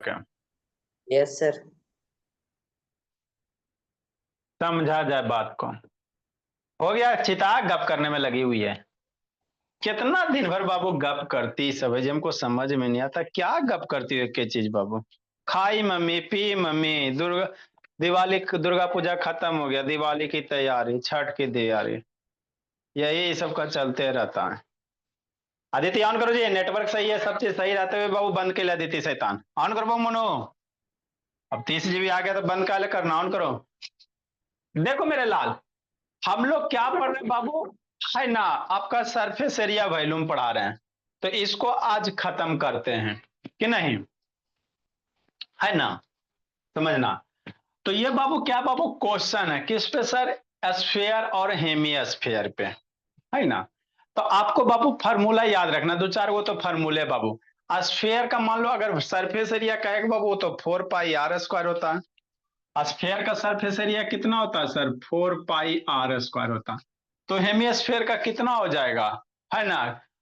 क्या yes sir. समझा जाए बात को। हो गया, चिता गप करने में लगी हुई है। कितना दिन भर बाबू गप करती सब है, हमको समझ में नहीं आता क्या गप करती है के चीज बाबू। खाई मम्मी पी मम्मी, दुर्गा दिवाली दुर्गा पूजा खत्म हो गया, दिवाली की तैयारी, छठ की तैयारी, यही सब का चलते रहता है। अदिति ऑन करो जी, नेटवर्क सही है, सब चीज सही रहते हुए बाबू बंद के लिए अदिति शैतान ऑन करो बाबू मनो। अब 30 GB आ गया तो बंद काले करना, ऑन करो। देखो मेरे लाल, हम लोग क्या पढ़ रहे हैं बाबू, है ना, आपका सरफेस एरिया वॉल्यूम पढ़ा रहे हैं। तो इसको आज खत्म करते हैं कि नहीं, है ना, समझना। तो ये बाबू क्या बाबू क्वेश्चन है किस पे सर, स्फेयर और हेमी स्फेयर पे, है ना। तो आपको बाबू फार्मूला याद रखना, दो चार वो तो फार्मूले बाबू। स्फेयर का मान लो अगर सरफेस एरिया कहेगा बाबू तो 4 पाई r² होता है। स्फेयर का सरफेस एरिया कितना होता है सर, 4 पाई r² होता है। तो हेमिस्फेयर का कितना हो जाएगा, है ना।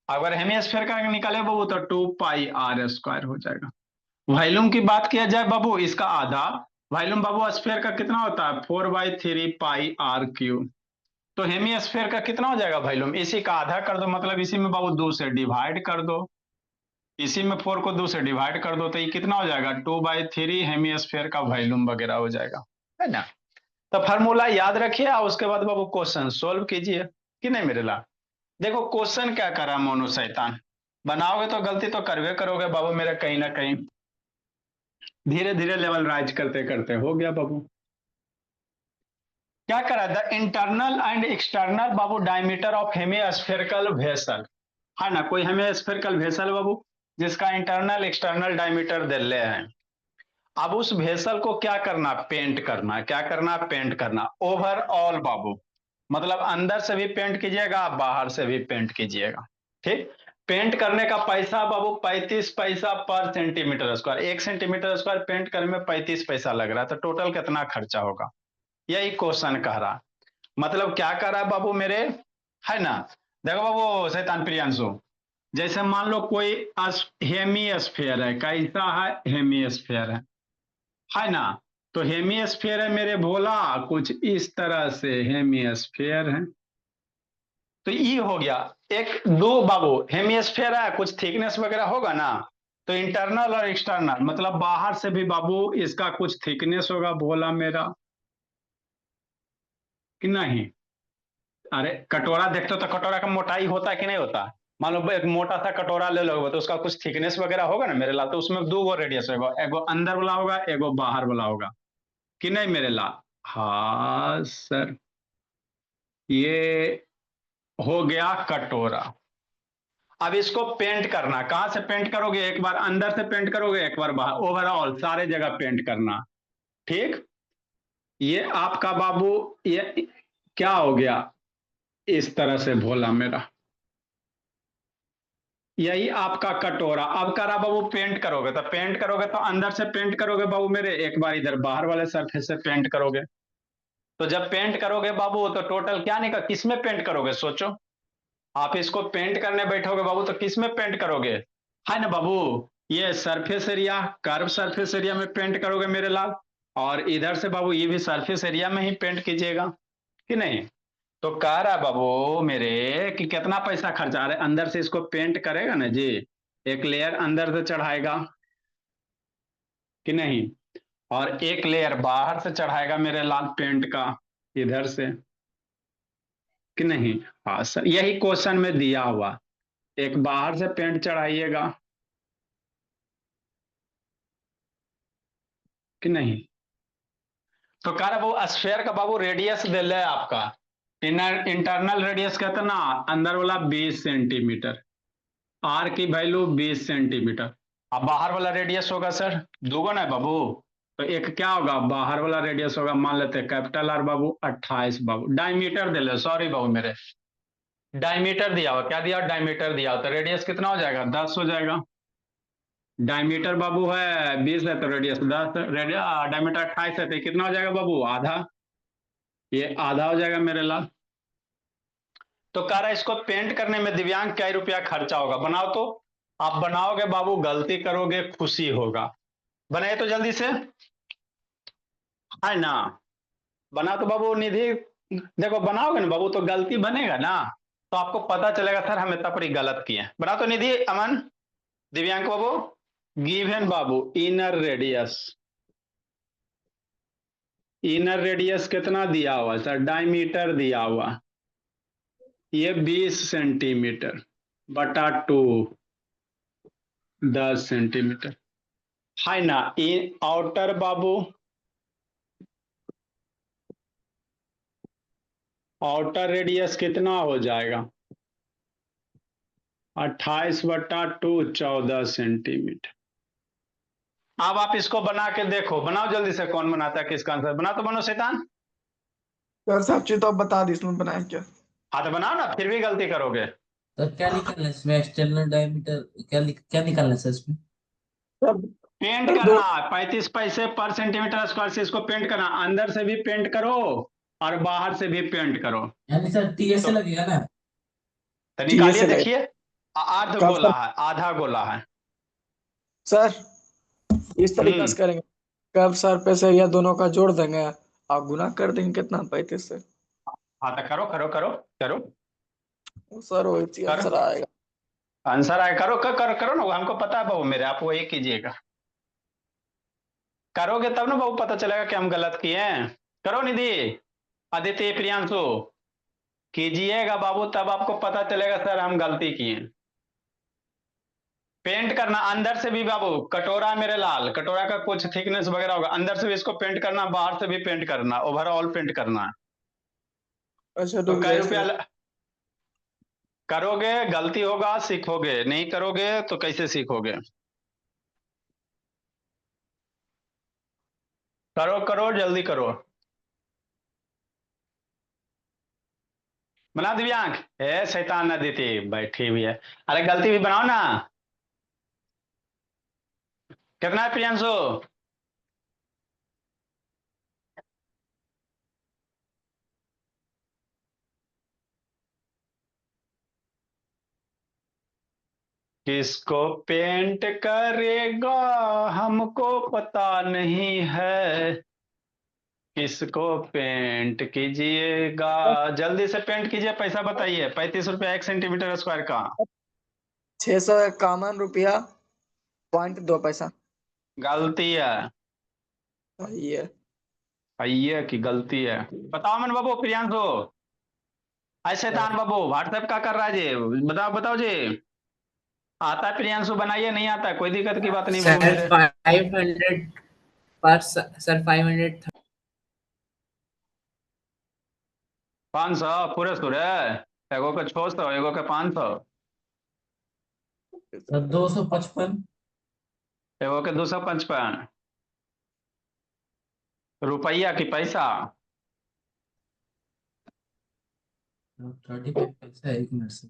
अगर हेमिस्फेयर का निकाले बाबू तो 2 पाई r² हो जाएगा। वॉल्यूम की बात किया जाए बाबू, इसका आधा वॉल्यूम बाबू स्फेयर का कितना होता है, 4/3 पाई r³। तो हेमिस्फेयर का कितना हो जाएगा वॉल्यूम, इसी का आधा कर दो, मतलब इसी में बाबू 2 से डिवाइड कर दो, इसी में 4 को 2 से डिवाइड कर दो, तो ये कितना हो जाएगा, 2/3 हेमिस्फेयर का वॉल्यूम वगैरह हो जाएगा, है ना। तो फार्मूला याद रखिए और उसके बाद बाबू क्वेश्चन सोल्व कीजिए कि नहीं मेरे लाल। देखो क्वेश्चन क्या करा मोनू शैतान, बनाओगे तो गलती तो करवे करोगे बाबू मेरे, कहीं ना कहीं धीरे धीरे लेवल राइज करते करते हो गया बाबू। क्या करा, the internal and external Babu diameter of hemispherical vessel, है ना, कोई हेमिस्फेरिकल वेसल बाबू जिसका इंटरनल एक्सटर्नल डायमीटर दे ले हैं। अब उस वेसल को क्या करना, पेंट करना, क्या करना, पेंट करना ओवरऑल बाबू, मतलब अंदर से भी पेंट कीजिएगा बाहर से भी पेंट कीजिएगा, ठीक। पेंट करने का पैसा बाबू 35 पैसा पर centimetre square, 1 centimetre square paint करने में 35 पैसा लग रहा है, तो टोटल कितना खर्चा होगा, यही क्वेश्चन कह रहा। मतलब क्या कर रहा है बाबू मेरे, है ना। देखो बाबू शैतान प्रियांशु, जैसे मान लो कोई हेमी स्फेयर है, कैसा है, हेमी स्फेयर है ना। तो हेमिस्फेयर है मेरे भोला, कुछ इस तरह से हेमिस्फेयर है। तो ई हो गया एक दो बाबू, हेमिस्फेयर है कुछ थिकनेस वगैरह होगा ना, तो इंटरनल और एक्सटर्नल मतलब बाहर से भी बाबू इसका कुछ थिकनेस होगा भोला मेरा, कि नहीं। अरे कटोरा देखते हो तो कटोरा का मोटाई होता है कि नहीं होता। मान लो एक मोटा सा कटोरा ले लो तो उसका कुछ थिकनेस वगैरह होगा ना मेरे लाल, तो उसमें दो गो रेडियस होगा, एगो अंदर वाला होगा एगो बाहर वाला होगा, कि नहीं मेरे लाल। हाँ सर, ये हो गया कटोरा। अब इसको पेंट करना, कहां से पेंट करोगे, एक बार अंदर से पेंट करोगे एक बार बाहर, ओवरऑल सारे जगह पेंट करना, ठीक। ये आपका बाबू, ये क्या हो गया, इस तरह से भोला मेरा, यही आपका कटोरा। अब करा बाबू पेंट करोगे, तो पेंट करोगे तो अंदर से पेंट करोगे बाबू मेरे, एक बार इधर बाहर वाले सरफेस से पेंट करोगे। तो जब पेंट करोगे बाबू तो टोटल क्या निकल, किस में पेंट करोगे सोचो। आप इसको पेंट करने बैठोगे बाबू तो किस में पेंट करोगे, है ना बाबू। ये surface area, curve surface area में पेंट करोगे मेरे लाल, और इधर से बाबू ये भी सरफेस एरिया में ही पेंट कीजिएगा, कि नहीं। तो कह रहा बाबू मेरे कि कितना पैसा खर्चा रहा है, अंदर से इसको पेंट करेगा ना जी, एक लेयर अंदर से चढ़ाएगा, कि नहीं, और एक लेयर बाहर से चढ़ाएगा मेरे लाल पेंट का, इधर से, कि नहीं। हाँ सर, यही क्वेश्चन में दिया हुआ, एक बाहर से पेंट चढ़ाइएगा, कि नहीं। तो कह रहा वो स्फेयर का बाबू रेडियस दे ले आपका, इंटरनल रेडियस कितना, अंदर वाला 20 सेंटीमीटर, आर की वैल्यू 20 सेंटीमीटर। अब बाहर वाला रेडियस होगा सर दोगुना है बाबू, तो एक क्या होगा, बाहर वाला रेडियस होगा, मान लेते हैं कैपिटल आर बाबू 28 बाबू, डायमीटर दे ले, सॉरी बाबू मेरे, डायमीटर दिया हुआ, क्या दिया, डायमीटर दिया हुआ, तो रेडियस कितना हो जाएगा, 10 हो जाएगा। डायमीटर बाबू है 20 है तो रेडियस 10, डायमीटर 28 है तो कितना हो जाएगा बाबू, आधा, ये आधा हो जाएगा मेरे लाल। तो कह रहा है इसको पेंट करने में दिव्यांग क्या रुपया खर्चा होगा, बनाओ तो। आप बनाओगे बाबू गलती करोगे खुशी होगा, बनाए तो जल्दी से, है ना। बना तो बाबू निधि, देखो बनाओगे ना बाबू तो गलती बनेगा ना, तो आपको पता चलेगा सर हम इतना बड़ी गलत किए। बना तो निधि, अमन, दिव्यांक बाबू। गिवन बाबू इनर रेडियस, इनर रेडियस कितना दिया हुआ सर, डायमीटर दिया हुआ, ये 20 सेंटीमीटर बटा 2, 10 सेंटीमीटर, है ना। इन आउटर बाबू, आउटर रेडियस कितना हो जाएगा, 28/2, 14 सेंटीमीटर। अब आप इसको बना के देखो, बनाओ जल्दी से, कौन बनाता है किसका आंसर, बना तो बनो शैतान। सर सब चीज तो आप बता दी, इसमें बनाए क्या? हाँ तो बनाओ ना, फिर भी गलती करोगे। तो क्या निकालना है इसमें, एक्सटर्नल डायमीटर? क्या निकालना है सर इसमें? सर पेंट दो। करना, 35 पैसे पर सेंटीमीटर स्क्वायर से इसको पेंट करना, अंदर से भी पेंट करो और बाहर से भी पेंट करो। यानी सर टी तो ऐसे लगेगा ना? टीए निकालिए से लगे। देखिए, आध कब गोला सर? है, आधा गोला है। सर इस तरीके हम्म। से करेंगे, कब सर पे से या दोनों का जोड़ देंगे और गुना कर देंगे, कितना 35 से। हाँ तो करो करो करो करो सर वही चीज करो, आंसर आएगा। आंसर आए, करो करो करो, करो ना, वो हमको पता है बाबू मेरे, आप वही कीजिएगा। करोगे तब ना बाबू पता चलेगा कि हम गलत किए हैं। करो निधि, अदिति, प्रियांशु, कीजिएगा बाबू, तब आपको पता चलेगा सर हम गलती किए। पेंट करना अंदर से भी बाबू, कटोरा मेरे लाल, कटोरा का कुछ थिकनेस वगैरह होगा, अंदर से भी इसको पेंट करना, बाहर से भी पेंट करना, ओवरऑल पेंट करना है। अच्छा तो रुक कई जाए रुपया सर। करोगे गलती होगा, सीखोगे, नहीं करोगे तो कैसे सीखोगे। करो करो जल्दी करो। बना दिव्यांक, ए शैतान अदिति बैठी हुई है, अरे गलती भी बनाओ ना। कितना है प्रियांशु? किसको पेंट करेगा हमको पता नहीं है, किसको पेंट कीजिएगा, जल्दी से पेंट कीजिए, पैसा बताइए, 35 रुपया 1 सेंटीमीटर स्क्वायर का। 651 रुपया पॉइंट 2 पैसा। गलती है, ये ये की गलती है। बताओ मन बाबू, प्रियांशु, ऐसे तान बाबू व्हाट्सएप का कर रहा है जी, बताओ बताओ जी। आता है प्रियांशु, बनाइए, नहीं आता है कोई दिक्कत की बात नहीं बाबू सर मेरे। 500 पर सर 500। 500 पूरे सूरे, एगो के 600, एगो के 500, सर 255। एगो के 255 रुपया की पैसा। 35 पैसा है, 1 मिनट से।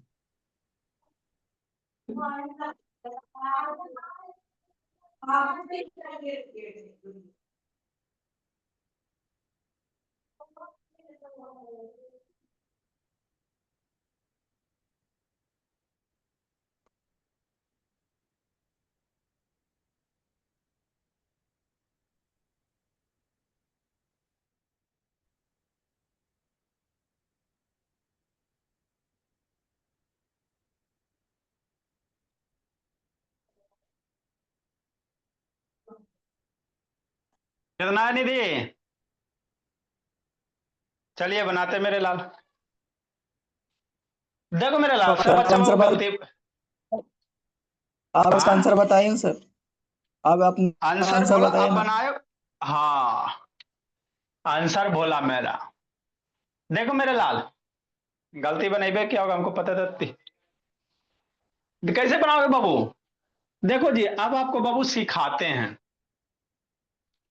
कितना है निधि? चलिए बनाते मेरे लाल। देखो मेरे लाल, सब अच्छा आंसर बाबू गलती। आप उसका हाँ, आंसर बताइए ना सर। अब आप आंसर आंसर बोला बताइए आप ना। बनाए। हाँ, आंसर बोला मेरा। देखो मेरे लाल, गलती बनेबे क्या होगा हमको पता था। कैसे बनाओगे बाबू? देखो जी, अब आपको बाबू सिखाते हैं,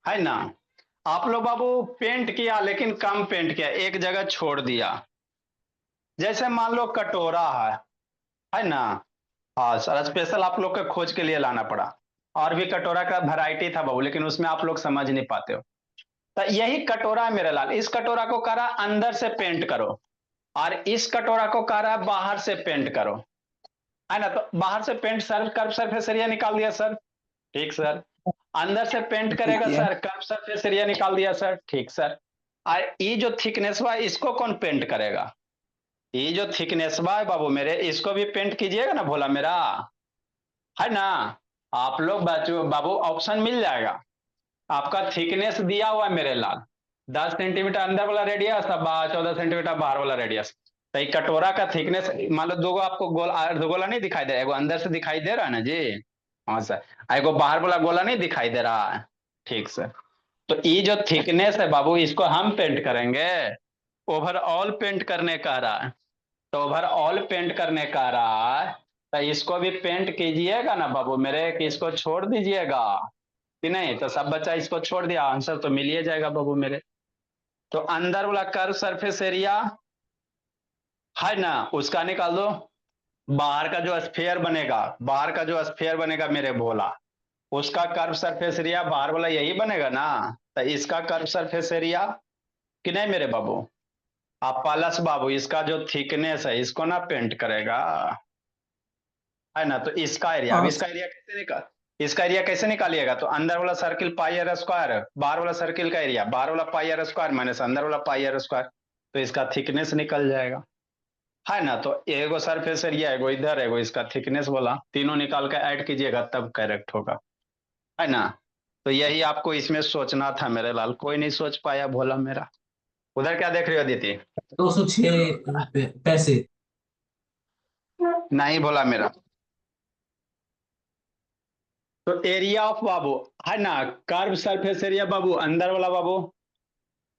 है ना। आप लोग बाबू पेंट किया लेकिन कम पेंट किया, एक जगह छोड़ दिया। जैसे मान लो कटोरा है ना। हाँ सर, स्पेशल आप लोग के खोज के लिए लाना पड़ा, और भी कटोरा का वैरायटी था बाबू, लेकिन उसमें आप लोग समझ नहीं पाते हो। तो यही कटोरा है मेरे लाल, इस कटोरा को कह रहा अंदर से पेंट करो, और इस कटोरा को कह रहा बाहर से पेंट करो, है ना। तो बाहर से paint sir, curve surface area निकाल दिया सर, ठीक सर। अंदर से पेंट करेगा ठीक है। सर, कर्व सरफेस एरिया निकाल दिया सर, ठीक सर। ये जो थिकनेस बा इसको कौन पेंट करेगा? ये जो थिकनेस बा है बाबू मेरे, इसको भी पेंट कीजिएगा ना भोला मेरा, है ना? आप लोग बाबू ऑप्शन मिल जाएगा। आपका थिकनेस दिया हुआ है मेरे लाल, 10 सेंटीमीटर अंदर वाला रेडियस, 14 सेंटीमीटर बाहर वाला रेडियस। तो ये कटोरा का थिकनेस मान लो दो आपको गोला नहीं दिखाई दे रहा है, एगो अंदर से दिखाई दे रहा है ना जी, हाँ सर, एगो बाहर वाला गोला नहीं दिखाई दे रहा है, ठीक सर। तो ये जो थिकनेस है बाबू, इसको हम पेंट करेंगे, ओवरऑल पेंट करने कह रहा है। तो ओवरऑल पेंट करने कह रहा है, तो इसको भी पेंट कीजिएगा ना बाबू मेरे, कि इसको छोड़ दीजिएगा कि नहीं? तो सब बच्चा इसको छोड़ दिया, आंसर तो मिल ही जाएगा बाबू मेरे। तो अंदर वाला कर्व सरफेस एरिया है ना, उसका निकाल दो। बाहर का जो स्फीयर बनेगा, बाहर का जो स्फीयर बनेगा मेरे भोला, उसका कर्व सरफेस एरिया बाहर वाला यही बनेगा ना। तो इसका कर्व सरफेस एरिया कि नहीं मेरे बाबू? आप प्लस बाबू इसका जो थिकनेस है इसको ना पेंट करेगा, है ना? तो इसका एरिया, अब हाँ इसका एरिया कैसे निकाल, इसका एरिया कैसे निकालिएगा? तो अंदर वाला सर्किल पाई आर स्क्वायर, बाहर वाला सर्किल का एरिया, बाहर वाला पाई आर स्क्वायर माइनस अंदर वाला पाई आर स्क्वायर, तो इसका थिकनेस निकल जाएगा, है ना? तो एगो सरफेस एरिया, एगो इधर, एगो इसका थिकनेस बोला, तीनों निकाल के ऐड कीजिएगा तब करेक्ट होगा, है ना? तो यही आपको इसमें सोचना था मेरे लाल, कोई नहीं सोच पाया भोला मेरा। उधर क्या देख रहे हो अदिति? 206 पैसे। नहीं भोला मेरा। तो एरिया ऑफ बाबू है ना, कर्व सरफेस एरिया बाबू, अंदर वाला बाबू,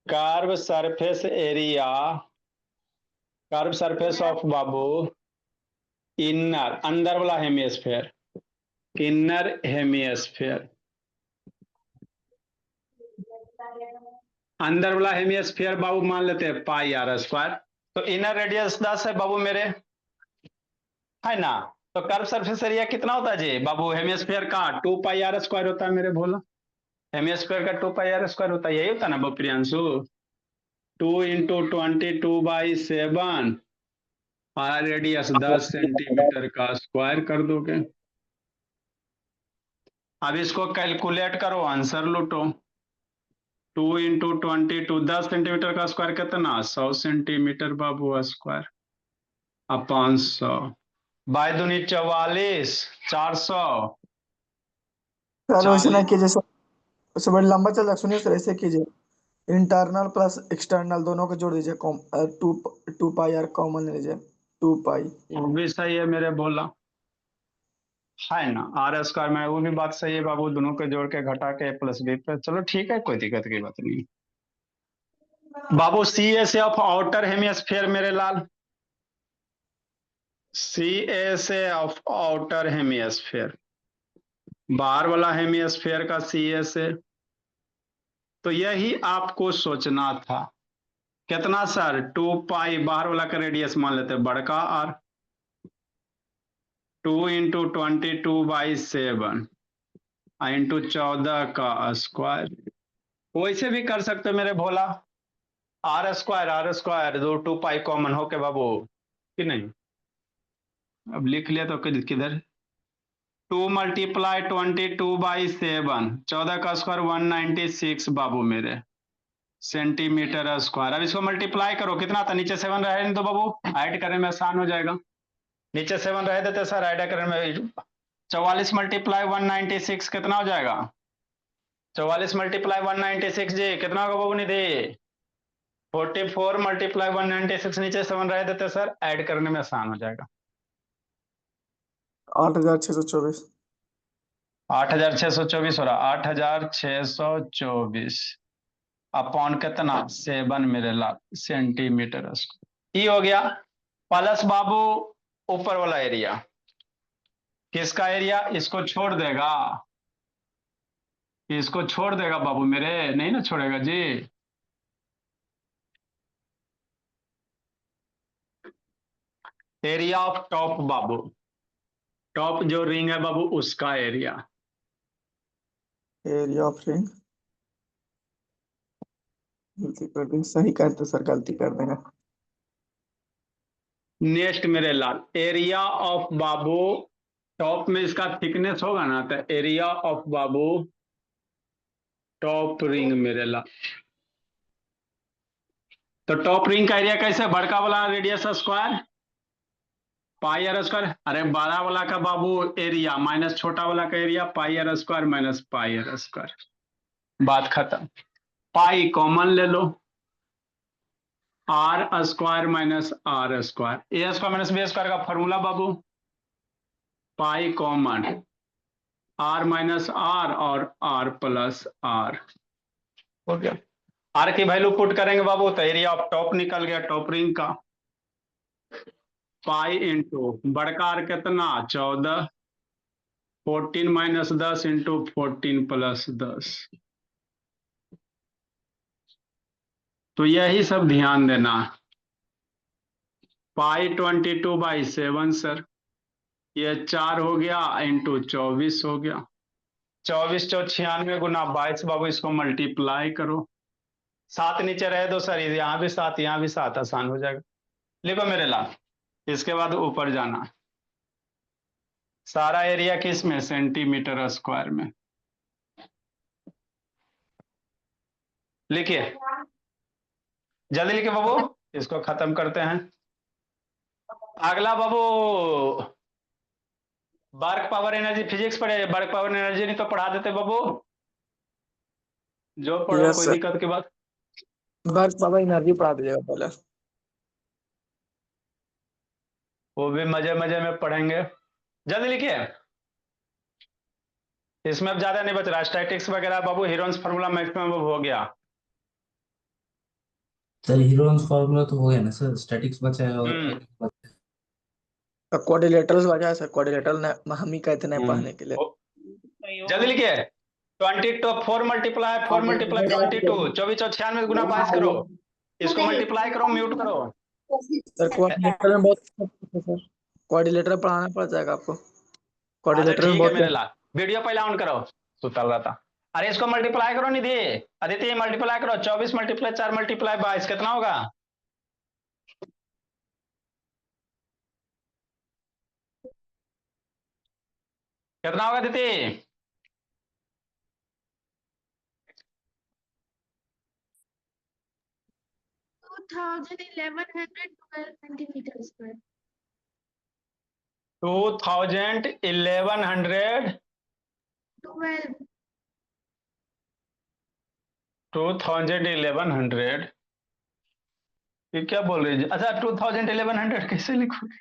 curve surface area, curve surface of बाबू इनर, अंदर वाला हेमिस्फेयर, इनर हेमिस्फेयर, अंदर वाला हेमिस्फेयर बाबू मान लेते हैं पाई आर स्क्वायर। तो इनर रेडियस 10 है बाबू मेरे, है ना? तो कर्व सरफेस एरिया कितना होता है जी बाबू हेमिस्फेयर का? 2 पाई आर स्क्वायर होता है मेरे भोला, हेमिस्फेयर का 2 पाई आर स्क्वायर होता है, यही होता है ना बाबू प्रियांशु? 2 × 22/7 और रेडियस 10 सेंटीमीटर का स्क्वायर कर दोगे। अब इसको कैलकुलेट करो, आंसर लूटो। 2 × 22, 10 सेंटीमीटर का स्क्वायर कितना? 100 सेंटीमीटर बाबू स्क्वायर, अपॉन 100, बाय दूनी 44, 400, सर वैसे ना 40। कीजिए सर, वैसे बड़ा लंबा चल रहा है, सुनिए सर, ऐसे कीजिए, इंटरनल प्लस एक्सटर्नल दोनों को जोड़ दीजिए, two two pi r common ले लीजिए, 2 पाई। वो भी सही है मेरे बोला, है ना? आर स्क्वायर में वो भी बात सही है बाबू, दोनों को जोड़ के घटा के प्लस बी पे, चलो ठीक है, कोई दिक्कत की बात नहीं बाबू। C S of outer hemisphere मेरे लाल, C S of outer hemisphere, बाहर वाला हेमिस्फेयर का सी एस ए। तो यही आपको सोचना था, कितना सर? 2 पाई, बाहर वाला का रेडियस मान लेते हैं बड़का आर, 2 × 22/7 इंटू 14 का स्क्वायर। वैसे भी कर सकते हो मेरे भोला, आर स्क्वायर, दो 2 पाई कॉमन हो के बाबू, कि नहीं? अब लिख लिया तो किधर, 2 × 22/7, 14 का स्क्वायर 196 बाबू मेरे सेंटीमीटर स्क्वायर। अब इसको मल्टीप्लाई करो, कितना था? नीचे 7 रहे तो बाबू ऐड करने में आसान हो जाएगा, नीचे 7 रहे देते सर, ऐड करने में 44 × 196 कितना हो जाएगा? 44 × 196 जी कितना होगा बाबू निधि? 44 × 196, नीचे 7 रहे देते सर, ऐड करने में आसान हो जाएगा। 8624। 8624 हो रहा, 8624 अपॉन कितना? 7 मेरे लाल सेंटीमीटर स्क्वायर। ये हो गया प्लस बाबू ऊपर वाला एरिया, किसका एरिया? इसको छोड़ देगा, इसको छोड़ देगा बाबू मेरे, नहीं ना छोड़ेगा जी। एरिया ऑफ टॉप बाबू, टॉप जो रिंग है बाबू उसका एरिया, एरिया ऑफ रिंग, गलती कर दी, सही करते सर, गलती कर देंगे। नेक्स्ट मेरे लाल, एरिया ऑफ बाबू, टॉप में इसका थिकनेस होगा ना, तो area of Babu top ring मेरे ला। तो टॉप रिंग का एरिया कैसे, बड़का वाला radius square pi are square, अरे बड़ा वाला का बाबू एरिया माइनस छोटा वाला का area pi are square minus pi are square, बात खत्म। पाई कॉमन ले लो, R square minus R square, A square minus B square का फॉर्मूला बाबू, pi common, R minus R और आर प्लस आर, हो गया। आर की वैल्यू पुट करेंगे बाबू तो एरिया ऑफ टॉप निकल गया टॉप रिंग का, पाई इंटू बड़का आर कितना 14, 14 माइनस 10 इंटू 14 प्लस 10। तो यही सब ध्यान देना। पाई 22/7 सर, ये 4 हो गया इंटू 24 हो गया, 24 चौ 96 गुना 22 बाबू, इसको मल्टीप्लाई करो, 7 नीचे रहे दो सर, यहाँ भी 7 यहाँ भी 7, आसान हो जाएगा। लिखो मेरे लाल, इसके बाद ऊपर जाना, सारा एरिया किस में, सेंटीमीटर स्क्वायर में। लिखिए जल्दी लिखिए बाबू, इसको खत्म करते हैं। अगला बाबू वर्क पावर एनर्जी फिजिक्स पढ़े, वर्क पावर एनर्जी नहीं तो पढ़ा देते बाबू, जो पढ़ो यस कोई सर, दिक्कत की बात। वर्क पावर एनर्जी पढ़ा दीजिएगा पहले। वो भी मजे मजे में पढ़ेंगे, जल्दी लिखिए। इसमें अब ज्यादा नहीं बच रहा, स्टैटिक्स वगैरह बाबू, हीरोन्स फार्मूला मैक्सिमम हो गया। सर हीरोन्स फॉर्मूला तो हो गया ना सर, स्टैटिक्स बचा है और क्वाड्रिलेटरल्स बचा है सर, क्वाड्रिलेटरल हम ही कहते हैं पढ़ने के लिए। जल्दी लिखिए 22 4 मल्टीप्लाई 22, 24 और 96 गुना 22 करो, इसको मल्टीप्लाई करो, म्यूट करो। सर क्वाड्रिलेटरल में बहुत सर, क्वाड्रिलेटरल पढ़ाना पड़ जाएगा आपको, अच्छा क्वाड्रिलेटरल में ठीक है बहुत। मेरे लाल, वीडियो पहले ऑन करो, सुतल रहा था। अरे इसको मल्टीप्लाई करो निधि, अदिति मल्टीप्लाई करो, 24 मल्टीप्लाई 4 मल्टीप्लाई 22 कितना होगा, कितना होगा अदिति? 2112 centimeter square. 2100 12. 2100 ये क्या बोल रही है? अच्छा 2100 कैसे लिखोगे?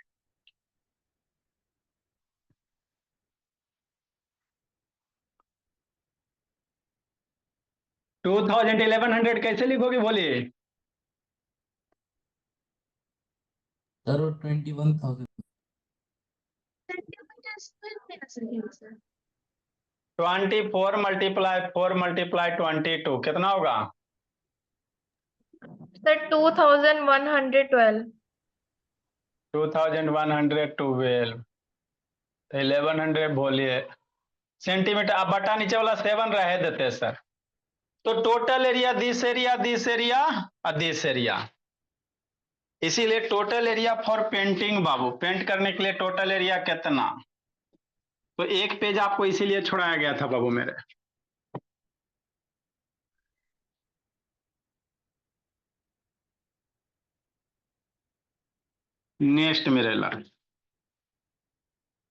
टू 1100 कैसे लिखोगे बोलिए? सर वो 21,000 Centimeter square में ना सर। 24 मल्टीप्लाई 4 मल्टीप्लाई 22 कितना होगा? सर 2112. 2112 तो 1100 बोलिए सेंटीमीटर, अब बटा नीचे वाला 7 रहे देते सर। तो total area this area this area और दिस एरिया, इसीलिए टोटल एरिया फॉर पेंटिंग बाबू, पेंट करने के लिए टोटल एरिया कितना, तो एक पेज आपको इसीलिए छोड़ाया गया था बाबू मेरे। नेक्स्ट मेरे ला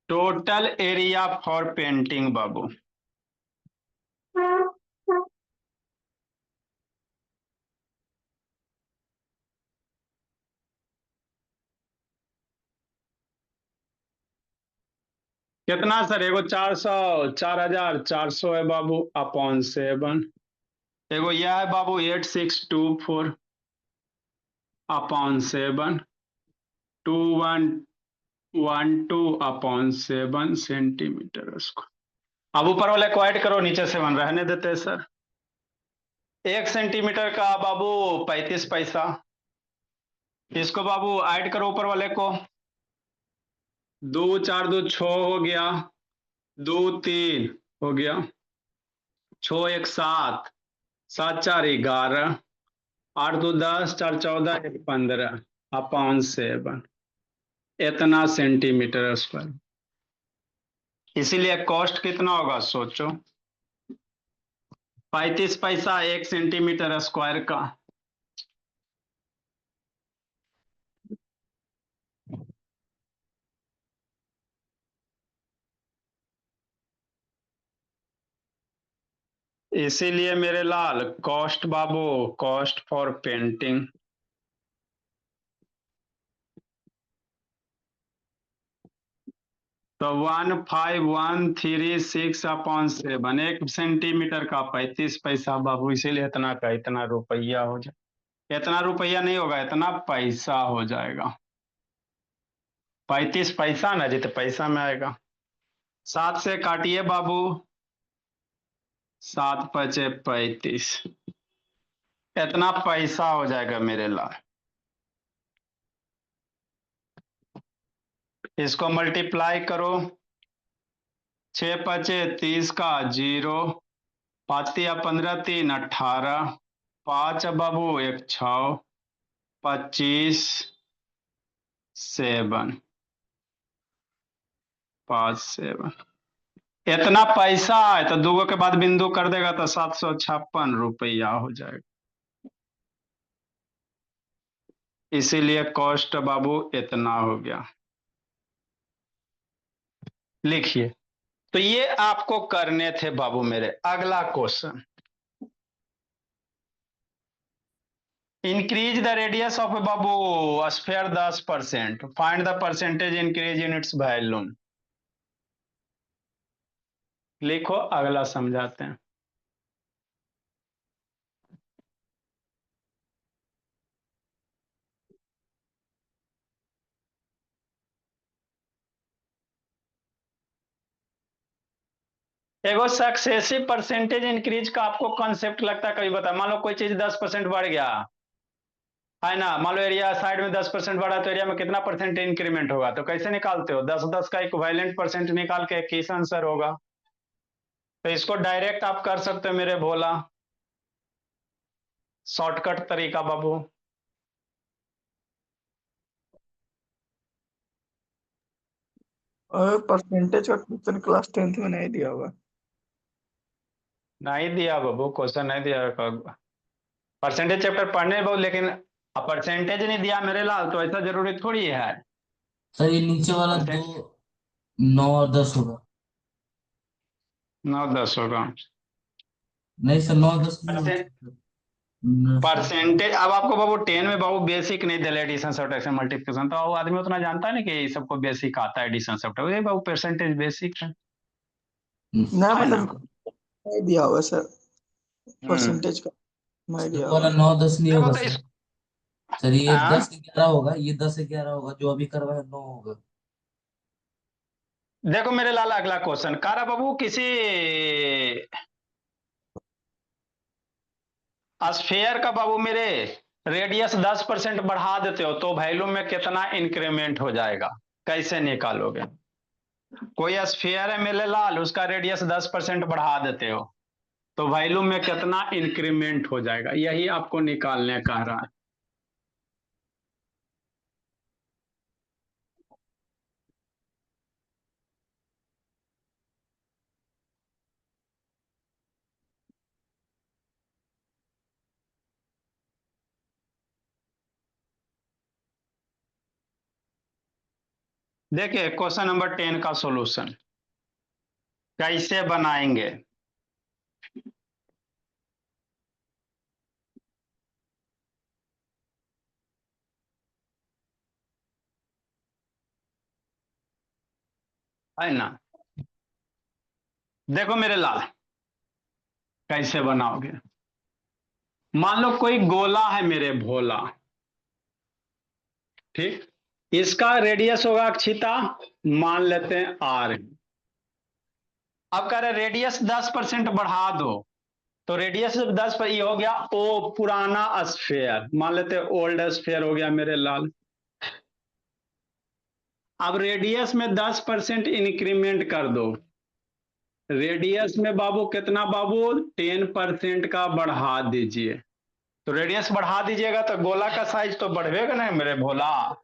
टोटल एरिया फॉर पेंटिंग बाबू, कितना सर? एगो 400 4400 है बाबू अपॉन 7, एगो यह है बाबू 8624 अपॉन 7, 2112 अपॉन 7 सेंटीमीटर स्क्वायर। अब ऊपर वाले को ऐड करो, नीचे 7 रहने देते हैं सर। 1 सेंटीमीटर का बाबू 35 पैसा, इसको बाबू ऐड करो ऊपर वाले को, 2 4 2 6 हो गया, 2 3 हो गया, 6 1 7, 7 4 11, 8 2 10, 4 14 1 15 अपॉन 7, इतना सेंटीमीटर स्क्वायर। इसीलिए कॉस्ट कितना होगा सोचो, 35 पैसा 1 सेंटीमीटर स्क्वायर का। इसीलिए मेरे लाल कॉस्ट बाबू, कॉस्ट फॉर पेंटिंग तो 15,136/7, 1 सेंटीमीटर का 35 पैसा बाबू, इसीलिए इतना का इतना रुपया हो जाए। इतना रुपया नहीं होगा, इतना पैसा हो जाएगा। 35 पैसा ना जी, तो पैसा में आएगा। 7 से काटिए बाबू, 7 पचे 35, इतना पैसा हो जाएगा मेरे लाल। इसको मल्टीप्लाई करो, 6 पचे 30 का 0, 5 या 15 3 18, 5 बाबू 1 6, 25 7 5 7, इतना पैसा है तो दूगो के बाद बिंदु कर देगा तो 756 रुपया हो जाएगा। इसीलिए कॉस्ट बाबू इतना हो गया। लिखिए, तो ये आपको करने थे बाबू मेरे। अगला question, increase the radius of Babu sphere 10%, find the percentage increase in its volume. लिखो, अगला समझाते हैं। एगो सक्सेसिव परसेंटेज इंक्रीज का आपको कॉन्सेप्ट लगता है कभी बता। मान लो कोई चीज 10% बढ़ गया है ना, मान लो एरिया साइड में 10% बढ़ा तो एरिया में कितना परसेंट इंक्रीमेंट होगा, तो कैसे निकालते हो? 10 10 का इक्विवेलेंट परसेंट निकाल के किस आंसर होगा। तो इसको डायरेक्ट आप कर सकते हो मेरे भोला, शॉर्टकट तरीका बाबू। और परसेंटेज का क्वेश्चन क्लास 10th में नहीं दिया होगा। नहीं दिया बाबू, क्वेश्चन नहीं दिया। परसेंटेज चैप्टर पढ़ने बहुत, लेकिन परसेंटेज नहीं दिया मेरे लाल तो ऐसा जरूरी थोड़ी है। सर ये नीचे वाला 2 9 और 10 होगा। 9 10 होगा। नहीं सर, 9 10 नहीं होगा। परसेंटेज अब आपको बाबू 10 में बाबू बेसिक नहीं दिला एडिशन सब्ट्रैक्शन मल्टीप्लिकेशन, तो वो आदमी उतना जानता नहीं कि सबको बेसिक आता है एडिशन सब्ट्रैक्शन। ये बाबू परसेंटेज बेसिक है ना है ना। मतलब नहीं दिया होगा सर, परसेंटेज का नहीं दिया वो वाला होगा। 9 10 नहीं देखो होगा तो सर। इस सर ये हाँ? 10 11 होगा, ये 10 11 होगा, जो अभी करवाया 9 होगा। देखो मेरे लाल, अगला क्वेश्चन कारा बाबू, किसी स्फीयर का बाबू मेरे रेडियस 10% बढ़ा देते हो तो वैल्यू में कितना इंक्रीमेंट हो जाएगा, कैसे निकालोगे? कोई स्फीयर है मेरे लाल, उसका रेडियस 10% बढ़ा देते हो तो वैल्यू में कितना इंक्रीमेंट हो जाएगा, यही आपको निकालने कह रहा है। देखिए क्वेश्चन नंबर 10 का सॉल्यूशन कैसे बनाएंगे। है ना, देखो मेरे लाल कैसे बनाओगे। मान लो कोई गोला है मेरे भोला, ठीक, इसका रेडियस होगा अक्षिता, मान लेते हैं आर। अब कह रहे रेडियस 10% बढ़ा दो, तो रेडियस 10 पर ये हो गया ओ पुराना स्फीयर, मान लेते हैं ओल्ड स्फीयर हो गया मेरे लाल। अब रेडियस में 10% इंक्रीमेंट कर दो, रेडियस में बाबू कितना बाबू 10% का बढ़ा दीजिए, तो रेडियस बढ़ा दीजिएगा तो गोला का साइज तो बढ़ेगा ना मेरे भोला।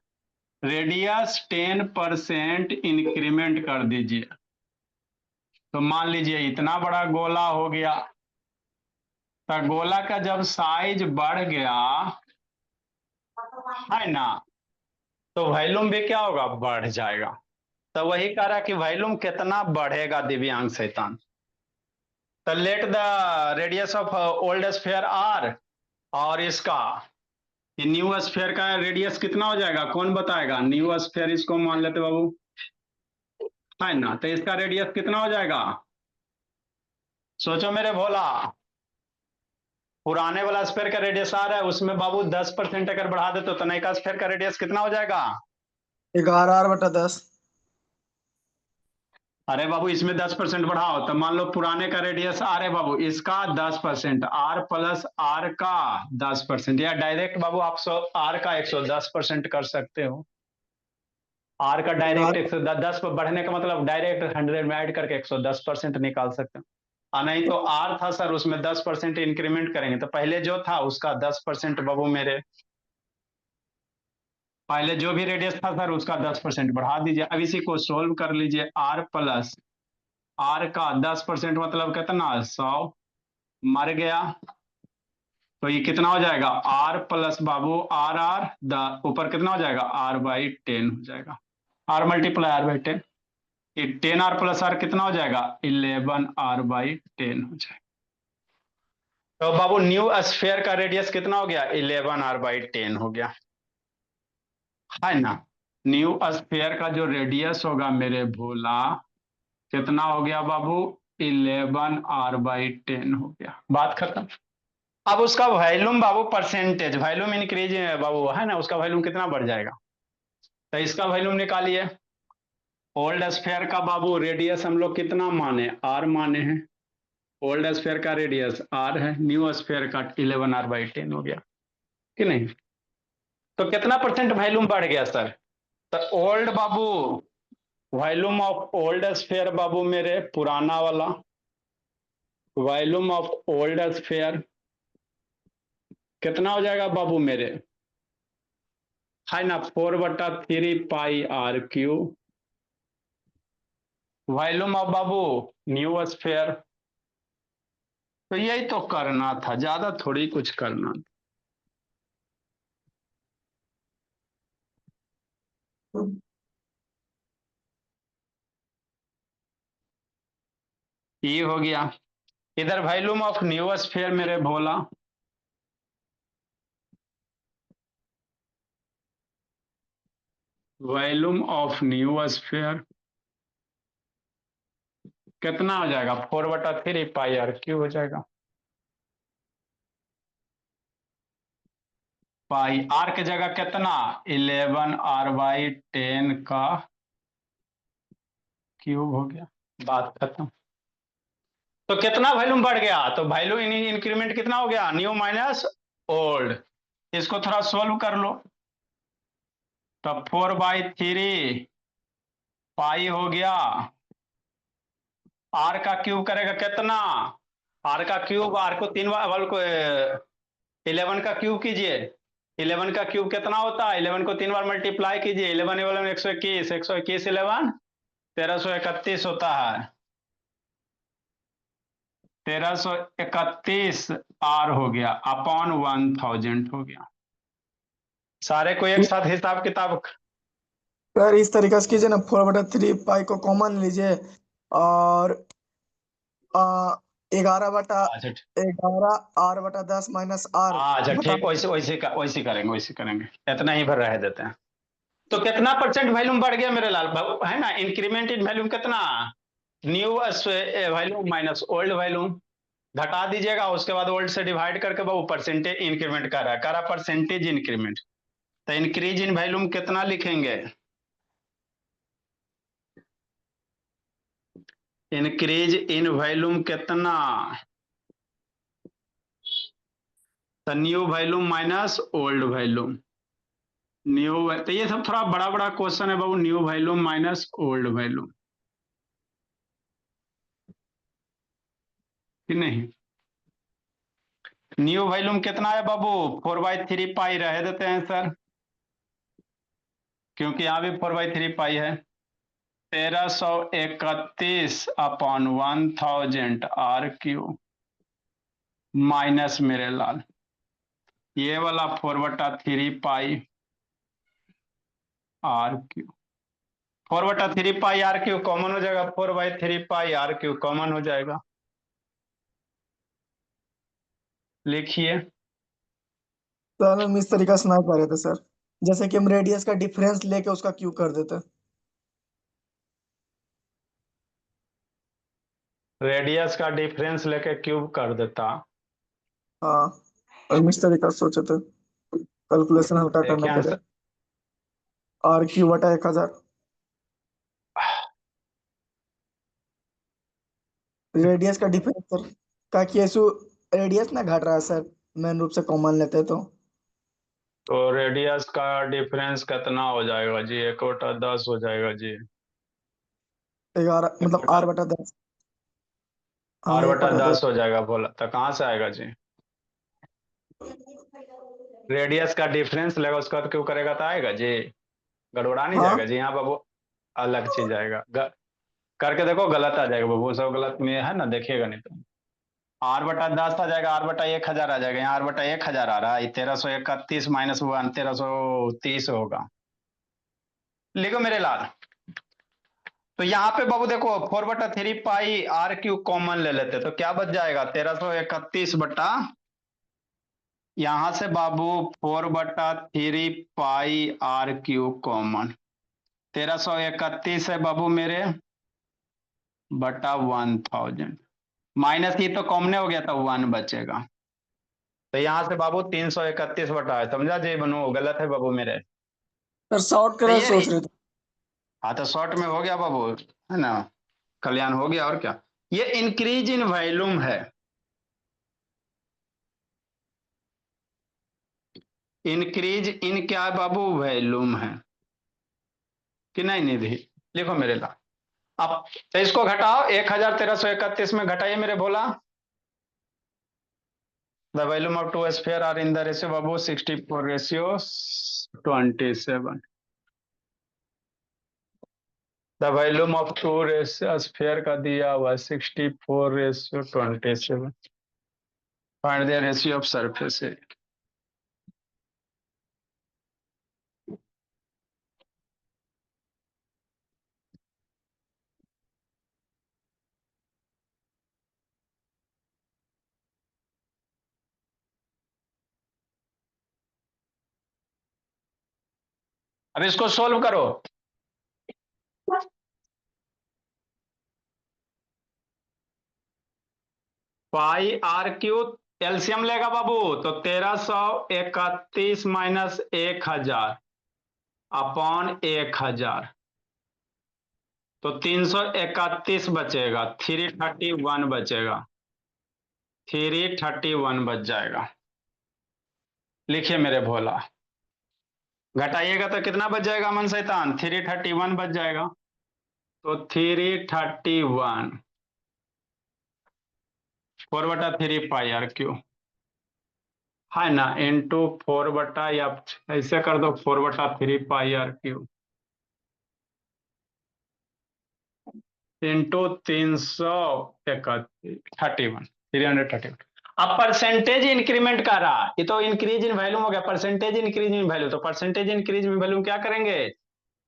रेडियस 10% इंक्रीमेंट कर दीजिए, तो मान लीजिए इतना बड़ा गोला हो गया। तो गोला का जब साइज बढ़ गया है ना, तो वॉल्यूम भी क्या होगा, बढ़ जाएगा। तो वही कह रहा कि वॉल्यूम कितना बढ़ेगा दिव्यांग शैतान। तो let the radius of old sphere r, और इसका न्यू स्फीयर का रेडियस कितना हो जाएगा, कौन बताएगा। न्यू स्फीयर इसको मान लेते बाबू, है ना, तो इसका रेडियस कितना हो जाएगा, सोचो मेरे भोला। पुराने वाला स्फीयर का रेडियस आ रहा है, उसमें बाबू 10% अगर बढ़ा दे तो नए का स्फीयर का रेडियस कितना हो जाएगा। 11r/10। अरे बाबू इसमें 10% बढ़ाओ, तो मान लो पुराने का रेडियस आर है बाबू, इसका 10%, आर प्लस आर का 10%, या डायरेक्ट बाबू आप आर का 110% कर सकते हो। आर का डायरेक्ट 110 पर बढ़ने का मतलब डायरेक्ट 100 में ऐड करके 110% निकाल सकते हो। नहीं तो आर था सर, उसमें 10% इंक्रीमेंट करेंगे, तो पहले जो था उसका 10% बाबू मेरे, पहले जो भी रेडियस था सर उसका 10% बढ़ा दीजिए। अब इसी को सोल्व कर लीजिए, आर प्लस आर का 10% मतलब कितना, 100 मर गया, तो ये कितना हो जाएगा, आर प्लस बाबू आर आर ऊपर कितना हो जाएगा, r/10 हो जाएगा, r मल्टीप्लाई r/10, ये 10r प्लस r कितना हो जाएगा, 11r/10 हो जाएगा। तो बाबू न्यू स्फीयर का रेडियस कितना हो गया, 11r/10 हो गया, है ना। न्यू स्फीयर का जो रेडियस होगा मेरे भोला कितना हो गया बाबू, 11r/10 हो गया, बात खत्म। अब उसका वॉल्यूम बाबू परसेंटेज, वॉल्यूम इंक्रीज बाबू है ना, उसका वॉल्यूम कितना बढ़ जाएगा, तो इसका वॉल्यूम निकालिए। ओल्ड स्फीयर का बाबू रेडियस हम लोग कितना माने, आर माने हैं, ओल्ड स्फीयर का रेडियस आर है, न्यू स्फीयर का 11r/10 हो गया कि नहीं। तो कितना परसेंट वॉल्यूम बढ़ गया सर, तो ओल्ड बाबू वॉल्यूम ऑफ ओल्ड स्फीयर बाबू मेरे पुराना वाला वॉल्यूम ऑफ ओल्ड स्फीयर कितना हो जाएगा बाबू मेरे, है ना, 4/3πr3, volume of Babu new sphere. तो यही तो करना था, ज्यादा थोड़ी कुछ करना था। ये हो गया। इधर वॉल्यूम ऑफ न्यू स्फीयर मेरे भोला, वॉल्यूम ऑफ न्यू स्फीयर कितना हो जाएगा, 4/3πr3 हो जाएगा। पाई आर की जगह कितना, 11r/10 का क्यूब हो गया, बात खत्म। तो कितना वॉल्यूम बढ़ गया, तो वॉल्यूम इंक्रीमेंट कितना हो गया, न्यू माइनस ओल्ड। इसको थोड़ा सोल्व कर लो, तो 4/3 हो गया, आर का क्यूब करेगा कितना, आर का क्यूब, आर को 3 बार को 11 का क्यूब कीजिए, 11 का क्यूब कितना होता है, 11 को 3 बार मल्टीप्लाई कीजिए, 11 11 121, 121 11 1331 होता है, 1331 आर हो गया अपॉन 1000 हो गया। सारे को एक साथ हिसाब किताब। सर इस तरीके से कीजिए ना, 4/3 को कॉमन लीजिए और 11/11r/10 माइनस आर अच्छा बटा। ठीक, वैसे करेंगे, वैसे करेंगे, इतना ही भर रह देते हैं। तो कितना परसेंट वॉल्यूम बढ़ गया मेरे लाल बाबू, है ना, इंक्रीमेंट इन वॉल्यूम कितना, new volume minus old volume, घटा दीजिएगा, उसके बाद ओल्ड से डिवाइड करके बाबू परसेंटेज इंक्रीमेंट कर रहा है परसेंटेज इंक्रीमेंट। तो इंक्रीज इन वॉल्यूम कितना लिखेंगे, इंक्रीज इन वॉल्यूम कितना, तो new volume minus old volume, तो ये सब थोड़ा बड़ा बड़ा क्वेश्चन है बाबू, new volume minus old volume कि नहीं। न्यू वॉल्यूम कितना है बाबू, 4/3π रह देते हैं सर, क्योंकि यहां भी 4/3π है, 1331 अपॉन 1000 r3 माइनस मेरे लाल ये वाला 4/3 pi R cube, 4/3 pi R cube common हो जाएगा, 4/3 पाई आर क्यू कॉमन हो जाएगा। लिखिए सर हम इस तरीका से ना कर रहे थे सर, जैसे कि हम रेडियस का डिफरेंस लेके उसका क्यूब कर देते। रेडियस का डिफरेंस लेके क्यूब कर देता। हाँ, और हम इस तरीका से सोचे थे, कैलकुलेशन हल्का करने देखिए के लिए। आंसर R³ /1000 रेडियस का डिफरेंस सर, का केसु रेडियस ना घट रहा है सर, मेन रूप से कॉमन लेते तो रेडियस का डिफरेंस कितना हो जाएगा जी? 1/10 हो जाएगा जी। 11 मतलब R/10। हाँ, आर बटा 1/10। दस हो जाएगा बोला तो कहाँ से आएगा जी? रेडियस का डिफरेंस लेगा उसका तो क्यों करेगा तो आएगा जी? गड़बड़ा नहीं हाँ जाएगा जी? यहाँ बाबू अलग चीज आएगा, करके देखो गलत आ जाएगा बाबू, सब गलत में है ना, देखिएगा नहीं तो। R/10 आ जाएगा, R/1000 आ जाएगा, यहाँ R/1000 आ रहा है, 1331 माइनस 1 1330 होगा। लिखो मेरे लाल, तो यहाँ पे बाबू देखो 4/3 पाई आर क्यू कॉमन ले लेते तो क्या बच जाएगा? 1331 बटा, यहां से बाबू 4/3 पाई आर क्यू कॉमन, 1331 है बाबू मेरे बटा 1000, माइनस ये तो कॉमन हो गया तो 1 बचेगा, तो यहां से बाबू 331 बटा है, समझा जी बनू? गलत है बाबू मेरे? सर, शॉर्ट तो कलर ये सोच रहे थे। हाँ तो शॉर्ट में हो गया बाबू, है ना, कल्याण हो गया और क्या। ये इंक्रीज इन वॉल्यूम है, इंक्रीज इन क्या है बाबू? वॉल्यूम है कि नहीं निधि? लिखो मेरे ला, अब तो इसको घटाओ, 1331 में घटाइए मेरे भोला। The volume of two sphere are in the ratio बाबू 64:27। The volume of two sphere का दिया हुआ 64:27। Find the ratio of surface area. अब इसको सोल्व करो, पाई आर क्यू एलसीएम लेगा बाबू तो 1331 माइनस 1000 अपॉन 1000, तो 331 बचेगा, 331 बचेगा, 331 बच जाएगा। लिखिए मेरे भोला, घटाइएगा तो कितना बच जाएगा मन शैतान? 331 बच जाएगा, तो 331 4/3 पाई आर क्यू है ना, इंटू 4 बटा, या ऐसे कर दो 4/3 पाई आर क्यू इंटू 331 अब परसेंटेज इंक्रीमेंट कर रहा, ये तो इंक्रीज इन वैल्यूम हो गया, परसेंटेज इंक्रीज इन वैल्यू, तो परसेंटेज इंक्रीज इन वैल्यूम क्या करेंगे?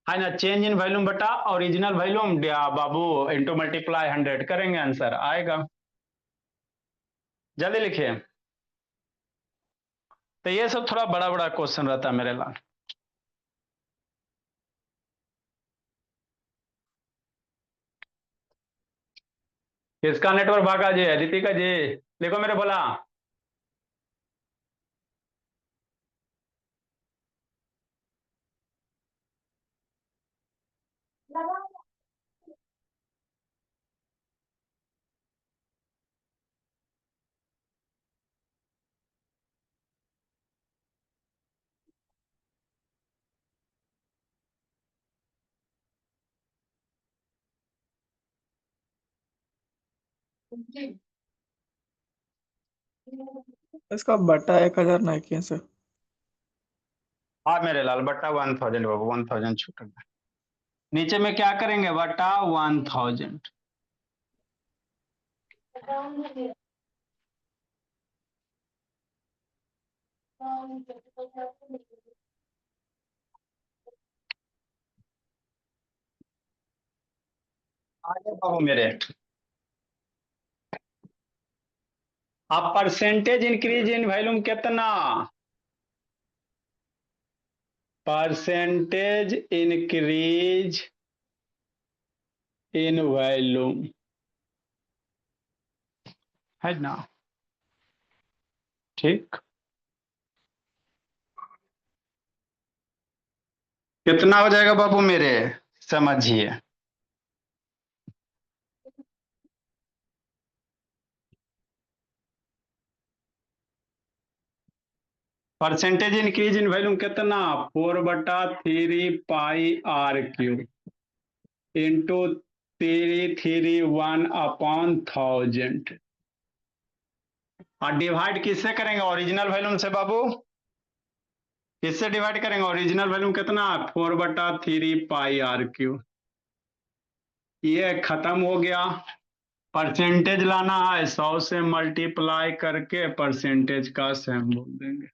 है ना, चेंज इन वैल्यूम बटा ओरिजिनल वैल्यूम बाबू इंटू मल्टीप्लाई 100 करेंगे, आंसर आएगा। जल्दी लिखिए, तो ये सब थोड़ा बड़ा बड़ा क्वेश्चन रहता है मेरे लाल। किसका नेटवर्क भागा जी? अदिति का जी? लिखो मेरे बोला, इसका बटा 1000 ना किया सर। हाँ मेरे लाल बटा 1000 बाबू, 1000 छूटेगा, नीचे में क्या करेंगे? बटा 1000। आगे बाबू मेरे, अब परसेंटेज इंक्रीज इन वॉल्यूम कितना, परसेंटेज इंक्रीज इन वॉल्यूम है ना, ठीक। कितना हो जाएगा बाबू मेरे, समझिए। परसेंटेज इंक्रीज इन वॉल्यूम कितना, 4/3 पाई r³ इंटू 331/1000। और डिवाइड किससे करेंगे, ओरिजिनल वॉल्यूम से बाबू, किससे डिवाइड करेंगे, ओरिजिनल वॉल्यूम कितना, 4/3 पाई r³। ये खत्म हो गया। परसेंटेज लाना है, 100 से मल्टीप्लाई करके परसेंटेज का सेम बोल देंगे।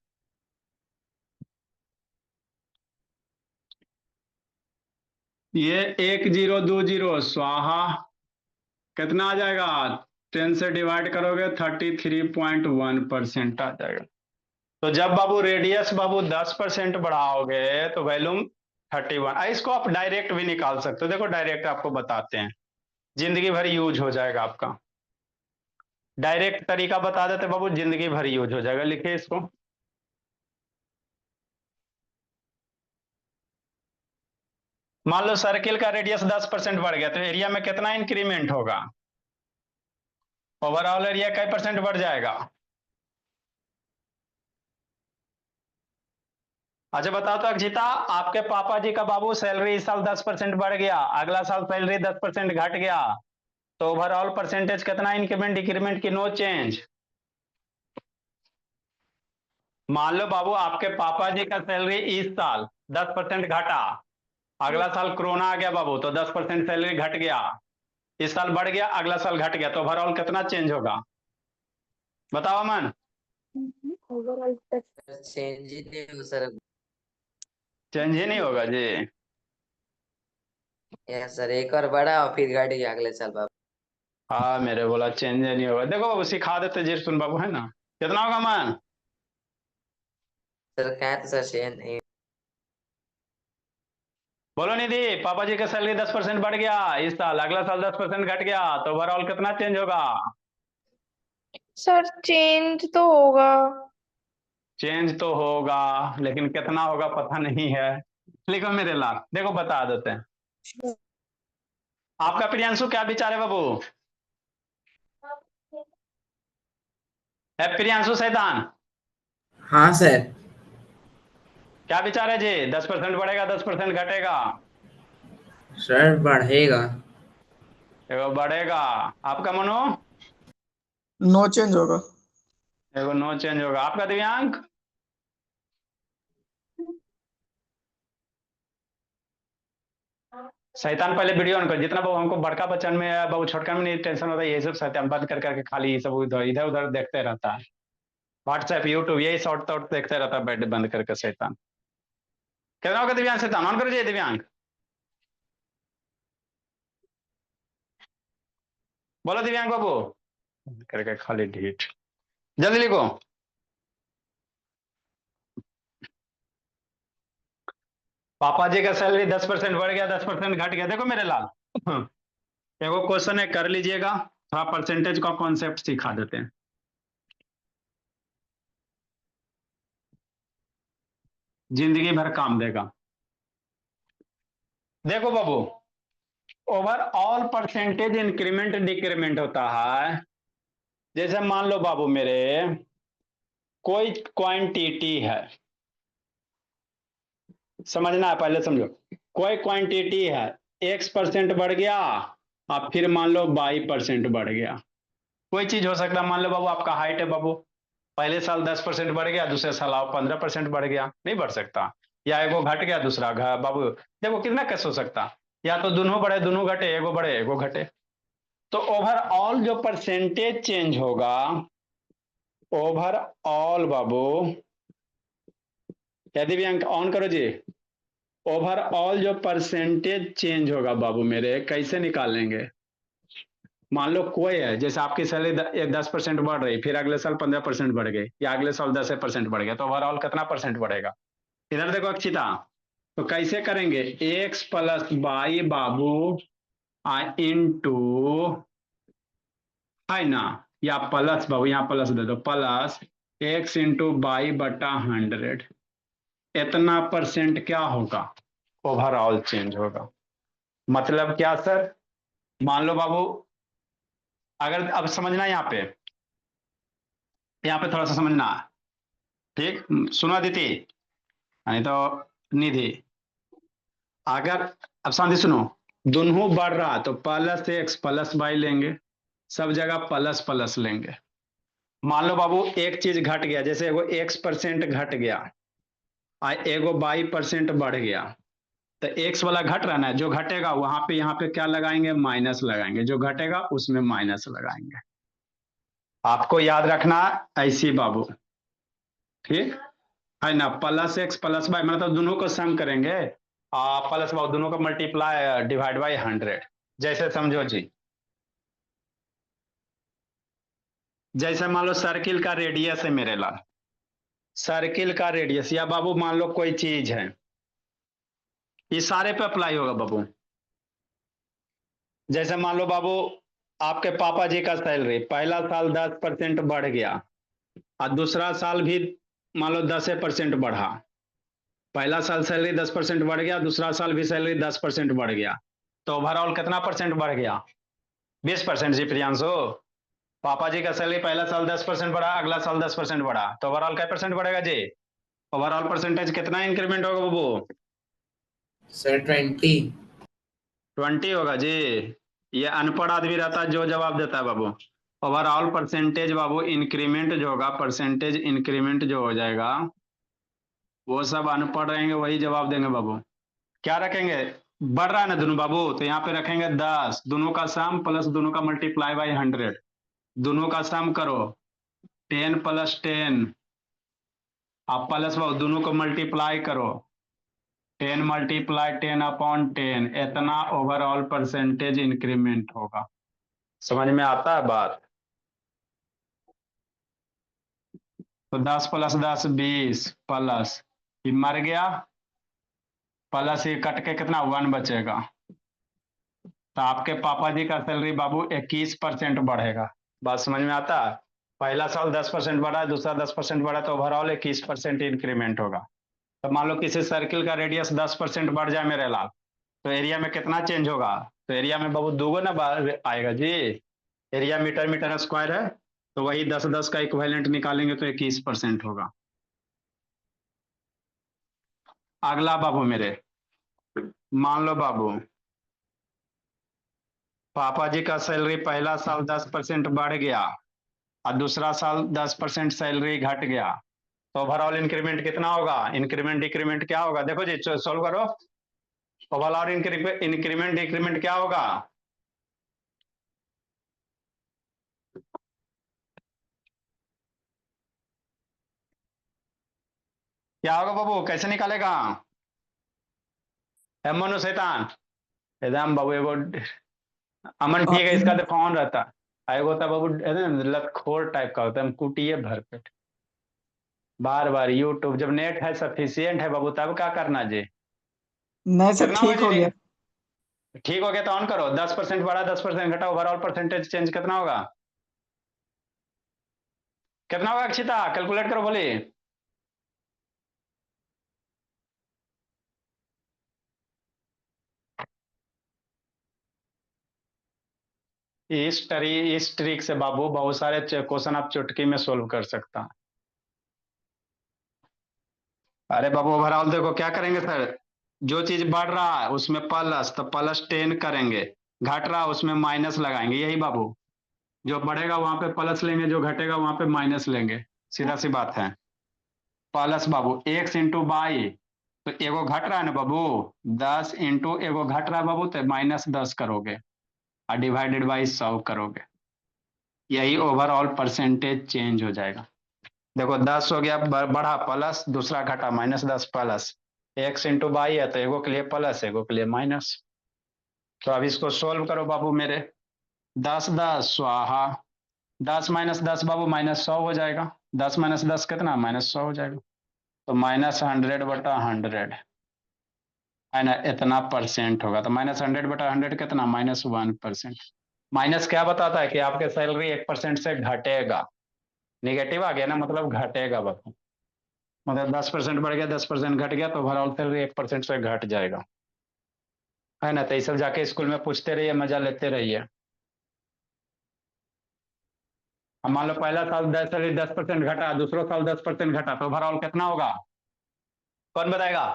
ये 1020 स्वाहा, कितना आ जाएगा, 10 से डिवाइड करोगे 33.1% आ जाएगा। तो जब बाबू रेडियस बाबू 10% बढ़ाओगे तो वॉल्यूम 31। इसको आप डायरेक्ट भी निकाल सकते हो, देखो डायरेक्ट आपको बताते हैं, जिंदगी भर यूज हो जाएगा आपका। डायरेक्ट तरीका बता देते बाबू, जिंदगी भर यूज हो जाएगा। लिखिए इसको, मान लो सर्किल का रेडियस 10% बढ़ गया तो एरिया में कितना इंक्रीमेंट होगा, ओवरऑल एरिया कई परसेंट बढ़ जाएगा। अच्छा बताओ तो अक्षिता, आपके पापा जी का बाबू सैलरी इस साल 10% बढ़ गया, अगला साल सैलरी 10% घट गया, तो ओवरऑल परसेंटेज कितना इंक्रीमेंट डिक्रीमेंट की नो चेंज। मान लो बाबू आपके पापा जी का सैलरी इस साल 10% घटा, अगला साल कोरोना आ गया बाबू तो 10% सैलरी घट गया, इस साल बढ़ गया अगला साल घट गया, तो ओवरऑल कितना चेंज होगा, बताओ अमन। चेंज ही नहीं हो सर। चेंज ही नहीं होगा जी। यस सर, एक और बढ़ा और फिर घट गया अगले साल बाबू। हाँ मेरे बोला चेंज नहीं होगा, देखो बाबू सिखा देते जी सुन बाबू, है ना। कितना होगा अमन, सर कहे तो सर चेंज नहीं। बोलो निधि, पापा जी का सैलरी 10% बढ़ गया इस साल, अगला साल 10% घट गया, तो ओवरऑल कितना चेंज होगा। सर चेंज तो होगा। चेंज तो होगा लेकिन कितना होगा पता नहीं है। लिखो मेरे लाल, देखो बता देते हैं। आपका प्रियांशु क्या विचार है बाबू, है प्रियांशु सैतान, हाँ सर। क्या विचार है जी, 10% बढ़ेगा 10% घटेगा, सर बढ़ेगा। एगो बढ़ेगा, आपका मनो, नो चेंज होगा। एगो नो चेंज होगा, आपका दिव्यांग। शैतान पहले वीडियो ऑन कर, जितना बाबू हमको बड़का बच्चन में बाबू छोटका में नहीं टेंशन होता है, ये सब शैतान बंद कर करके खाली ये सब इधर उधर देखते रहता है, व्हाट्सएप यूट्यूब यही शॉर्ट शॉर्ट देखते रहता है बैठ बंद करके शैतान। कितना होगा दिव्यांग, शैतान ऑन कर दिए दिव्यांग, बोलो दिव्यांग बाबू, बंद करके खाली ढीठ, जल्दी लिखो। पापा जी का सैलरी 10% बढ़ गया 10% घट गया, देखो मेरे लाल, एगो क्वेश्चन है कर लीजिएगा, थोड़ा परसेंटेज का कॉन्सेप्ट सिखा देते हैं, जिंदगी भर काम देगा। देखो बाबू, ओवरऑल परसेंटेज इंक्रीमेंट डिक्रीमेंट होता है, जैसे मान लो बाबू मेरे कोई क्वांटिटी है, समझना है पहले समझो, कोई क्वांटिटी है, x% बढ़ गया और फिर मान लो y% बढ़ गया, कोई चीज हो सकता है, मान लो बाबू आपका हाइट है बाबू, पहले साल 10% बढ़ गया दूसरे साल आओ 15% बढ़ गया, नहीं बढ़ सकता, या एगो घट गया दूसरा बाबू, देखो कितना कैसे हो सकता, या तो दोनों बढ़े दोनों घटे, एगो बढ़े एगो घटे, तो ओवरऑल जो परसेंटेज चेंज होगा, ओवरऑल बाबू यदि भी अंक ऑन करो जी। ओवरऑल जो परसेंटेज चेंज होगा बाबू मेरे, कैसे निकालेंगे? मान लो कोई है, जैसे आपकी सैलरी 10% बढ़ रही, फिर अगले साल 15% बढ़ गई, या अगले साल 10% बढ़ गया, तो ओवरऑल कितना परसेंट बढ़ेगा? इधर देखो अक्षिता, तो कैसे करेंगे? एक्स प्लस वाई बाबू इंटू, है ना, या प्लस बाबू, यहाँ प्लस दे दो, प्लस एक्स इंटू वाई बटा 100, इतना परसेंट क्या होगा? ओवरऑल चेंज होगा। मतलब क्या सर? मान लो बाबू, अगर अब समझना यहाँ पे थोड़ा सा समझना, ठीक? सुनो अदिति, नहीं तो निधि, अगर, अब शांति सुनो, दोनों बढ़ रहा तो प्लस एक्स प्लस वाई लेंगे, सब जगह प्लस प्लस लेंगे। मान लो बाबू एक चीज घट गया, जैसे एगो x% घट गया, एगो y% बढ़ गया, तो x वाला घट रहा ना, जो घटेगा वहां पे यहाँ पे क्या लगाएंगे? माइनस लगाएंगे, जो घटेगा उसमें माइनस लगाएंगे। आपको याद रखना ऐसी बाबू, ठीक है ना? प्लस एक्स प्लस वाई मतलब दोनों को सम करेंगे, प्लस वाई दोनों को मल्टीप्लाई डिवाइड बाई 100, जैसे समझो जी, जैसे मान लो सर्किल का रेडियस है मेरे लाल, सर्किल का रेडियस, या बाबू मान लो कोई चीज है, ये सारे पे अप्लाई होगा बाबू। जैसे मान लो बाबू आपके पापा जी का सैलरी पहला साल 10% बढ़ गया, और दूसरा साल भी मान लो 10% बढ़ा, पहला साल सैलरी 10% बढ़ गया, दूसरा साल भी सैलरी 10% बढ़ गया, तो ओवरऑल कितना परसेंट बढ़ गया? 20% जी प्रियांशु। पापा जी का सैलरी पहला साल 10% बढ़ा, अगला साल 10% बढ़ा, तो ओवरऑल क्या परसेंट बढ़ेगा जी? ओवरऑल परसेंटेज कितना इंक्रीमेंट होगा बाबू? सर 20। 20 होगा जी। ये अनपढ़ आदमी रहता है जो जवाब देता है बाबू। ओवरऑल परसेंटेज बाबू इंक्रीमेंट जो होगा, परसेंटेज इंक्रीमेंट जो हो जाएगा, वो सब अनपढ़ रहेंगे वही जवाब देंगे बाबू। क्या रखेंगे? बढ़ रहा है ना दोनों बाबू, तो यहाँ पे रखेंगे 10, दोनों का सम प्लस दोनों का मल्टीप्लाई बाई 100, दोनों का सम करो 10 प्लस 10, आप प्लस बाबू दोनों को मल्टीप्लाई करो 10 मल्टीप्लाई 10 अपॉन 10, इतना ओवरऑल परसेंटेज इंक्रीमेंट होगा। समझ में आता है बात? तो 10 प्लस 10 20 प्लस, ये मर गया, प्लस ये कट के कितना 1 बचेगा, तो आपके पापा जी का सैलरी बाबू 21% बढ़ेगा। बात समझ में आता है? पहला साल 10% बढ़ा, दूसरा 10% बढ़ा, तो ओवरऑल 21% इंक्रीमेंट होगा। तो मान लो किसी सर्किल का रेडियस 10% बढ़ जाए मेरे लाल, तो एरिया में कितना चेंज होगा? तो एरिया में बाबू दोगुना आएगा जी। एरिया मीटर मीटर स्क्वायर है, तो वही 10-10 का इक्विवेलेंट निकालेंगे तो 21% होगा। अगला बाबू मेरे, मान लो बाबू पापा जी का सैलरी पहला साल 10% बढ़ गया, और दूसरा साल 10% सैलरी घट गया, तो ओवरऑल इंक्रीमेंट कितना होगा? इंक्रीमेंट डिक्रीमेंट क्या होगा? देखो जी सोल्व करो, ओवरऑल इंक्रीमेंट डिक्रीमेंट क्या होगा? क्या होगा बाबू, कैसे निकालेगा? मनु शैतान, एकदम बाबू एगो अमन ठीक है, इसका तो फोन रहता है, एगो होता बाबू लतखोर टाइप का होता है, हम कुटिए भरपेट, बार बार यूट्यूब, जब नेट है सफिशियंट है बाबू तब क्या करना जी? नहीं सर, कितना हुआ ठीक हो जी? गया। ठीक हो गया तो ऑन करो, 10% बढ़ा 10% घटा, ओवरऑल परसेंटेज चेंज कितना होगा? कितना होगा अक्षिता, कैलकुलेट करो बोली। इस ट्रिक से बाबू बहुत सारे क्वेश्चन आप चुटकी में सोल्व कर सकता है। अरे बाबू ओवरऑल देखो क्या करेंगे सर, जो चीज बढ़ रहा है उसमें प्लस, तो प्लस 10 करेंगे, घट रहा उसमें माइनस लगाएंगे, यही बाबू। जो बढ़ेगा वहां पे प्लस लेंगे, जो घटेगा वहां पे माइनस लेंगे, सीधा सी बात है। Plus Babu x into by, तो एगो घट रहा है ना बाबू, 10 इंटू एगो घट रहा है बाबू, तो -10 करोगे, और डिवाइडेड बाई 100 करोगे, यही ओवरऑल परसेंटेज चेंज हो जाएगा। देखो 10 हो गया, बढ़ा प्लस, दूसरा घटा -10 प्लस, x इंटू बाई है तो एगो के लिए प्लस एगो के लिए माइनस। तो अब इसको सोल्व करो बाबू मेरे। 10 10 स्वाहा, 10 - 10 बाबू -100 हो जाएगा। 10 - 10 कितना, -100 हो जाएगा। तो -100/100 है ना, इतना परसेंट होगा। तो -100/100 कितना, -1%। माइनस क्या बताता है कि आपके सैलरी 1% से घटेगा। निगेटिव आ गया ना, मतलब घटेगा बता, मतलब 10% बढ़ गया, 10% घट गया, तो ओवरऑल सैलरी 1% से घट जाएगा, है ना। तो ये सब जाके स्कूल में पूछते रहिए, मजा लेते रहिए। अब मान लो पहला साल सैलरी 10% घटा, दूसरा साल 10% घटा, तो ओवरऑल कितना होगा, कौन बताएगा।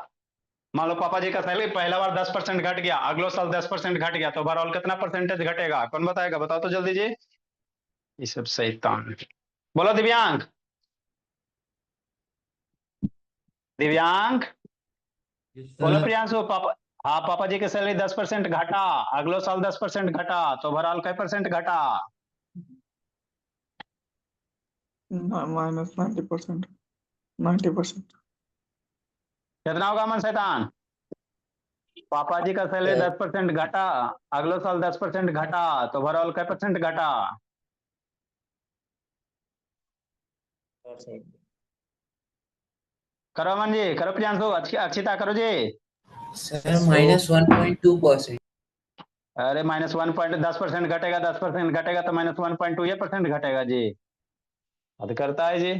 मान लो पापा जी का सैलरी पहला बार 10% घट गया, अगले साल 10% घट गया, तो ओवरऑल कितना परसेंटेज घटेगा, कौन बताएगा, बताओ तो जल्दी जी। ये सब शैतान। बोलो दिव्यांग, दिव्यांग। Yes, बोलो sir. प्रियांशु, पापा। हाँ, पापा जी की सैलरी 10% घटा, अगले साल 10% घटा, तो ओवरऑल कै परसेंट घटा। -90%, 90%। कितना होगा मन शैतान। पापा जी का सैलरी 10% घटा, अगले साल 10% घटा, तो ओवरऑल कै परसेंट घटा। करो अमन जी, करो प्रियांशु, अक्षिता करो जी। Sir, -1.2%. अरे -1 पॉइंट 10% घटेगा, 10% घटेगा तो -1.2 ये परसेंट घटेगा जी। हद करता है जी।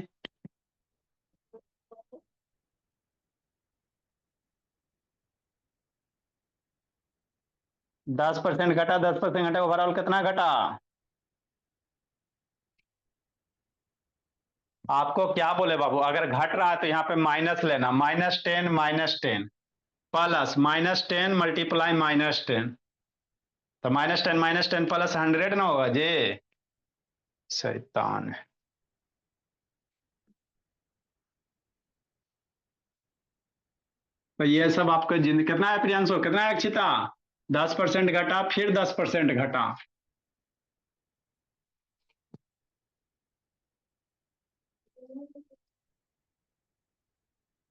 दस परसेंट घटा, 10% घटा, ओवरऑल कितना घटा। आपको क्या बोले बाबू, अगर घट रहा है तो यहाँ पे माइनस लेना, -10 प्लस -10 मल्टीप्लाई -10, तो -10 प्लस 100 ना होगा जी। शैतान है। तो ये सब आपको कितना है प्रियांशु, कितना है अक्षिता। 10% घटा, फिर 10% घटा।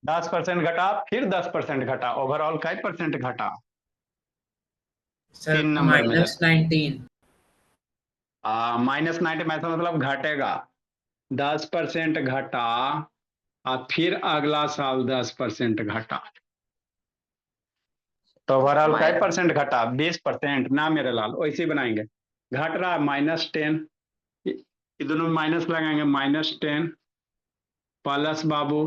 10% घटा, फिर 10% घटा, ओवरऑल का परसेंट घटा। Sir, 3 नंबर में जा। -19. -90 में ऐसा मतलब घटेगा, 10% घटा और फिर अगला साल 10% घटा, तो ओवरऑल का परसेंट घटा, 20% ना मेरे लाल, वैसे ही बनाएंगे। घट रहा -10, ये दोनों माइनस लगाएंगे, -10 प्लस बाबू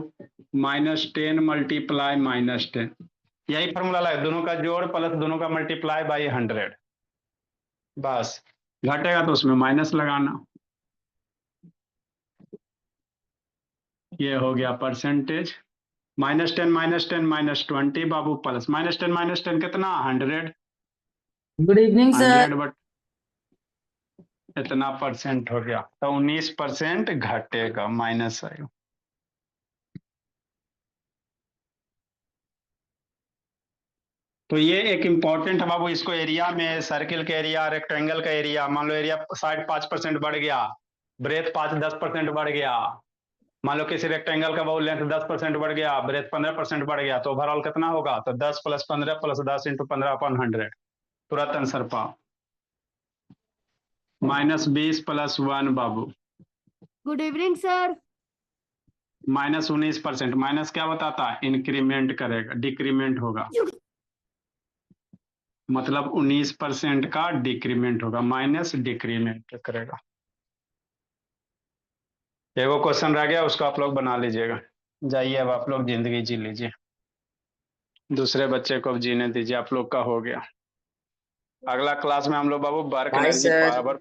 -10 मल्टीप्लाई -10, यही फॉर्मूला लगा, दोनों का जोड़ प्लस दोनों का मल्टीप्लाई बाई 100, बस। घटेगा तो उसमें माइनस लगाना। ये हो गया परसेंटेज। -10 -10 -20 बाबू, प्लस -10 कितना, 100, Good evening, sir. 100 बट इतना परसेंट हो गया, तो 19% घटेगा, माइनस आएगा। तो ये एक इंपॉर्टेंट है बाबू, इसको एरिया में, सर्किल के एरिया, रेक्टेंगल का एरिया, मान लो एरिया साइड 5% बढ़ गया, ब्रेथ 5-10% बढ़ गया। मान लो किसी रेक्टेंगल का बाबू लेंथ 10% बढ़ गया, ब्रेथ 15% बढ़ गया, तो ओवरऑल कितना होगा, तो 10 + 15 + 10 × 15/100, तुरंत आंसर पाओ। -20 + 1 बाबू, गुड इवनिंग सर। -19%। माइनस क्या बताता है, इंक्रीमेंट करेगा, डिक्रीमेंट होगा, मतलब 19% का डिक्रीमेंट होगा, माइनस डिक्रीमेंट करेगा। एगो क्वेश्चन रह गया, उसको आप लोग बना लीजिएगा। जाइए अब आप लोग जिंदगी जी लीजिए, दूसरे बच्चे को अब जीने दीजिए, आप लोग का हो गया। अगला क्लास में हम लोग बाबू work Bye, energy sir. Power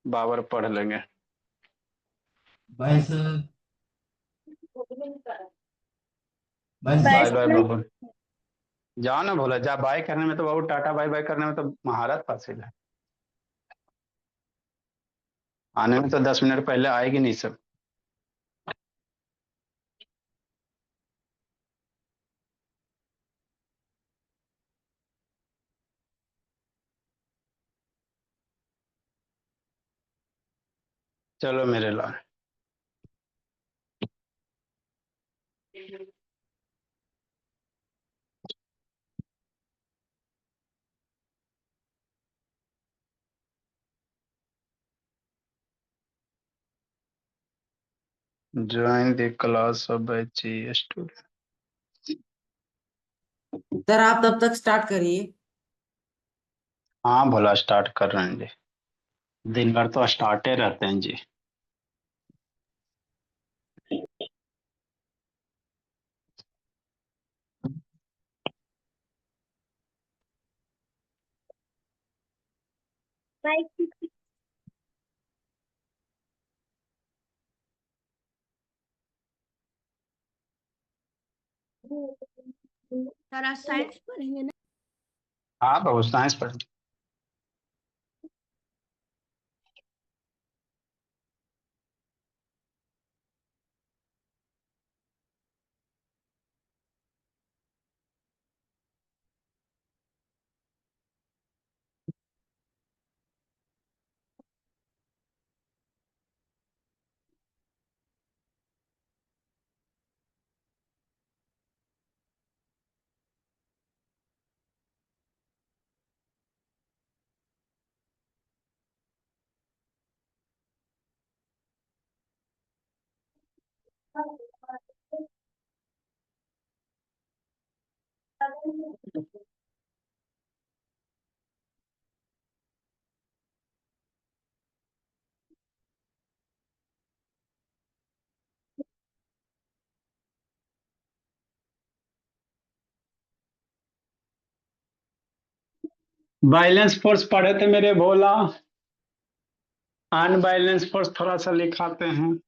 power पढ़ लेंगे। Bye, sir. Bye, bye bye sir. Bye sir. बाबू। जाओ ना भोला, जा बाय करने में तो बाबू, टाटा बाय बाय करने में तो महारत हासिल है, आने में तो 10 मिनट पहले आएगी नहीं सब। चलो मेरे लाल। Join the class of G student. Sir आप तब तक स्टार्ट करिए। हाँ भोला, स्टार्ट कर रहे हैं जी। दिन भर तो स्टार्टे रहते हैं जी। सर आज साइंस पढ़ेंगे ना? हाँ बाबू, साइंस पढ़। बैलेंस फोर्स पढ़े थे मेरे भोला, अनबैलेंस फोर्स थोड़ा सा लिखाते हैं।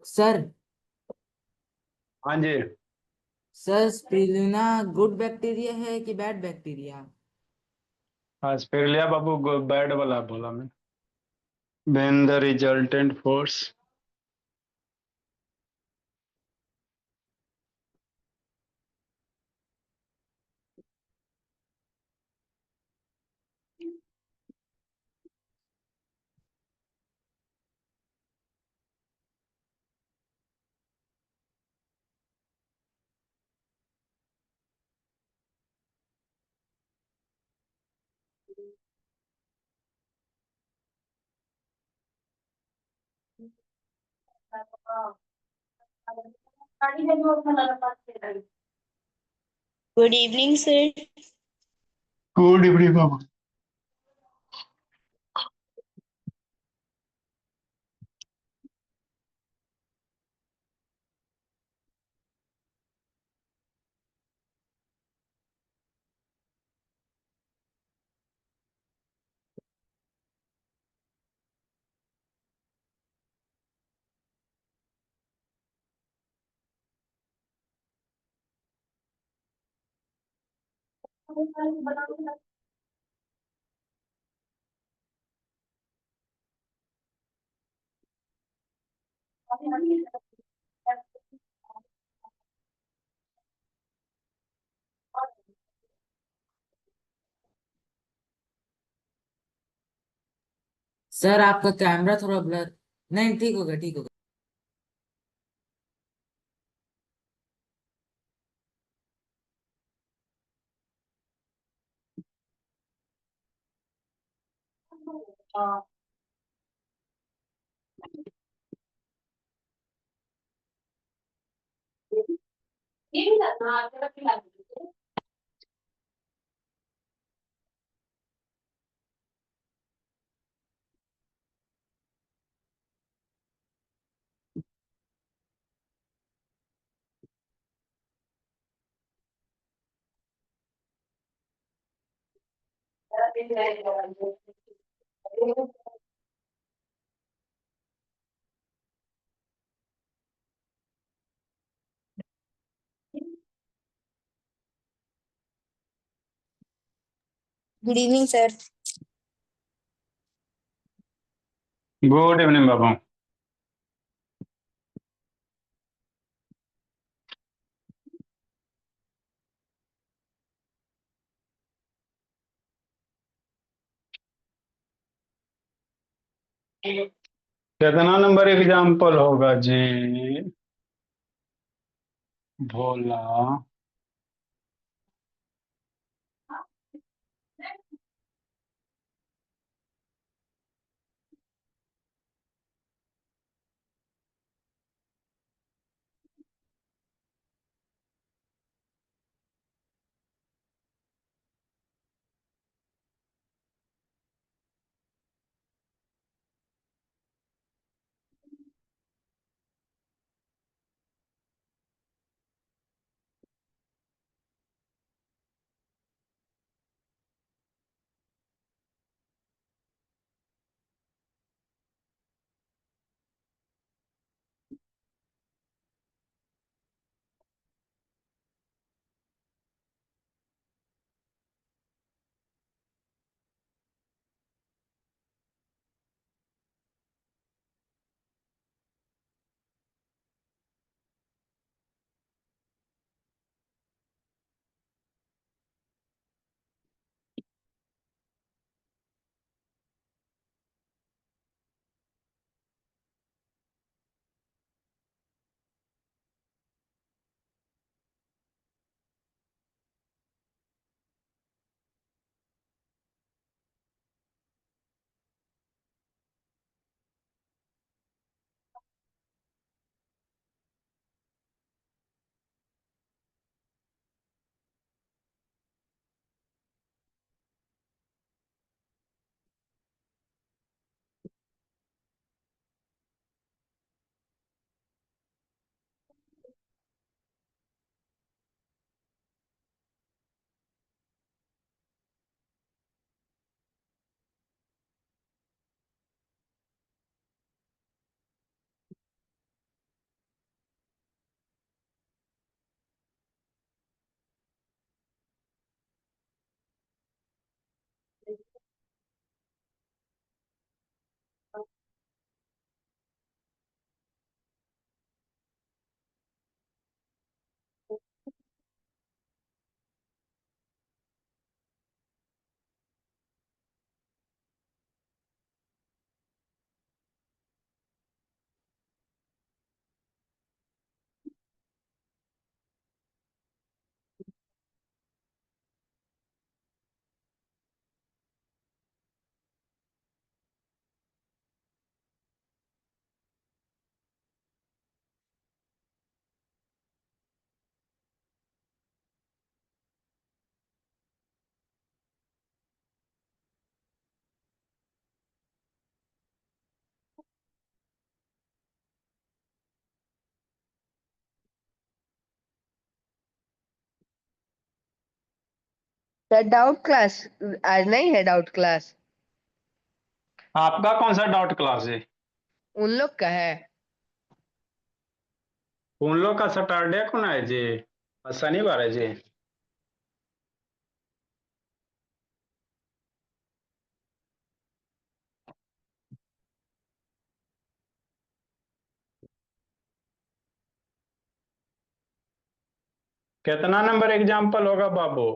सर हाँ जी। सर स्पिरुलिना गुड बैक्टीरिया है कि बैड बैक्टीरिया? ऑस्ट्रेलिया बाबू बैड वाला बोला मैं। when the resultant force Good evening, sir. Good evening बाबू। सर आपका कैमरा थोड़ा ब्लर। नहीं ठीक हो गया ठीक हो गया। Good evening sir. Good evening बाबू। कितना नंबर एग्जाम्पल होगा जी? भोला। हेड आउट क्लास आज नहीं, हेड आउट क्लास आपका कौन सा डाउट क्लास है? उन लोग का है। उन लोग का सैटरडे को ना है जी, और शनिवार है जी। कितना नंबर एग्जाम्पल होगा बाबू?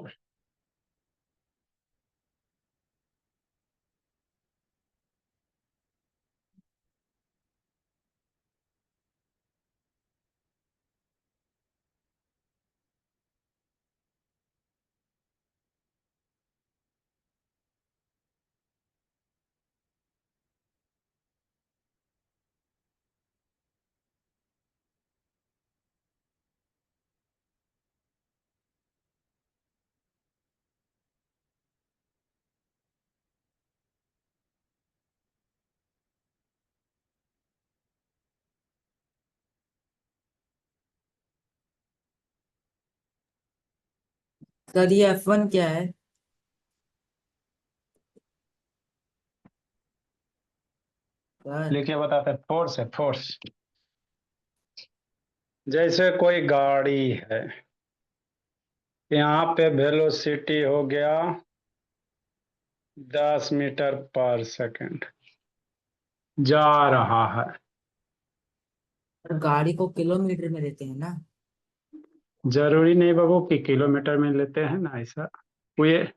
सर ये F1 क्या है? सर लिखिए बताते हैं। फोर्स है, फोर्स। जैसे कोई गाड़ी है, यहाँ पे वेलोसिटी हो गया 10 मीटर पर सेकंड, जा रहा है। गाड़ी को किलोमीटर में देते हैं ना। जरूरी नहीं बाबू कि किलोमीटर में लेते हैं ना, ऐसा ये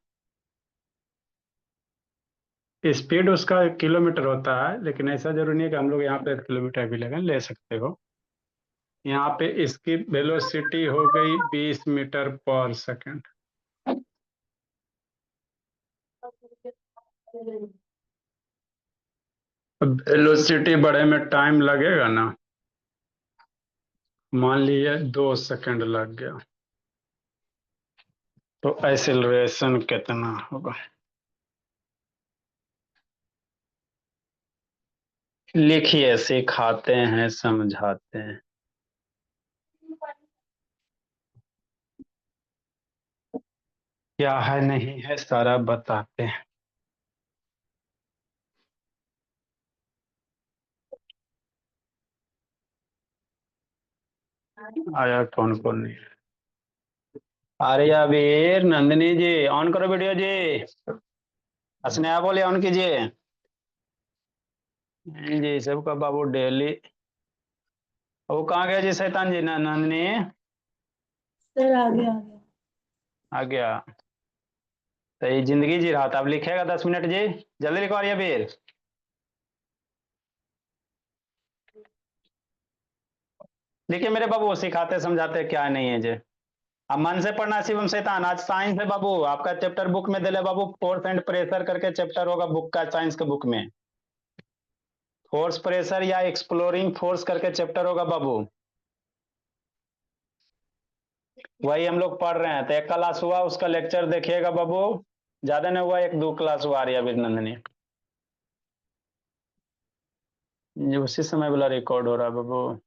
स्पीड उसका किलोमीटर होता है, लेकिन ऐसा जरूरी नहीं है कि हम लोग यहाँ पे किलोमीटर भी ले सकते हो। यहाँ पे इसकी वेलोसिटी हो गई 20 मीटर पर सेकंड। अब वेलोसिटी बढ़े में टाइम लगेगा ना, मान लीजिए 2 सेकंड लग गया, तो एक्सेलरेशन कितना होगा? लिखिए, सिखाते हैं समझाते हैं। क्या है नहीं है सारा बताते हैं। आया कौन कौन नहीं? आर्या, वीर, नंदिनी जी ऑन करो वीडियो जी। स्नेहा बोले ऑन कीजिए। जी सबका बाबू डेली। वो कहाँ गया जी शैतान जी? नंदिनी सर आ गया आ गया। तो ये जिंदगी जी रहा था, अब लिखेगा 10 मिनट जी, जल्दी लिखो आर्या वीर। देखिए मेरे बाबू, वो सिखाते समझाते क्या नहीं है जी। अब मन से पढ़ना शिवम शैतान। आज साइंस है बाबू, आपका चैप्टर बुक में दिले बाबू, फोर्स एंड प्रेशर करके चैप्टर होगा बुक का, साइंस के बुक में। फोर्स प्रेशर या एक्सप्लोरिंग फोर्स करके चैप्टर होगा बाबू, वही हम लोग पढ़ रहे हैं। तो एक क्लास हुआ, उसका लेक्चर देखिएगा बाबू, ज्यादा नहीं हुआ, 1-2 क्लास हुआ रही अभी नंदनी, उसी समय वाला रिकॉर्ड हो रहा है बाबू।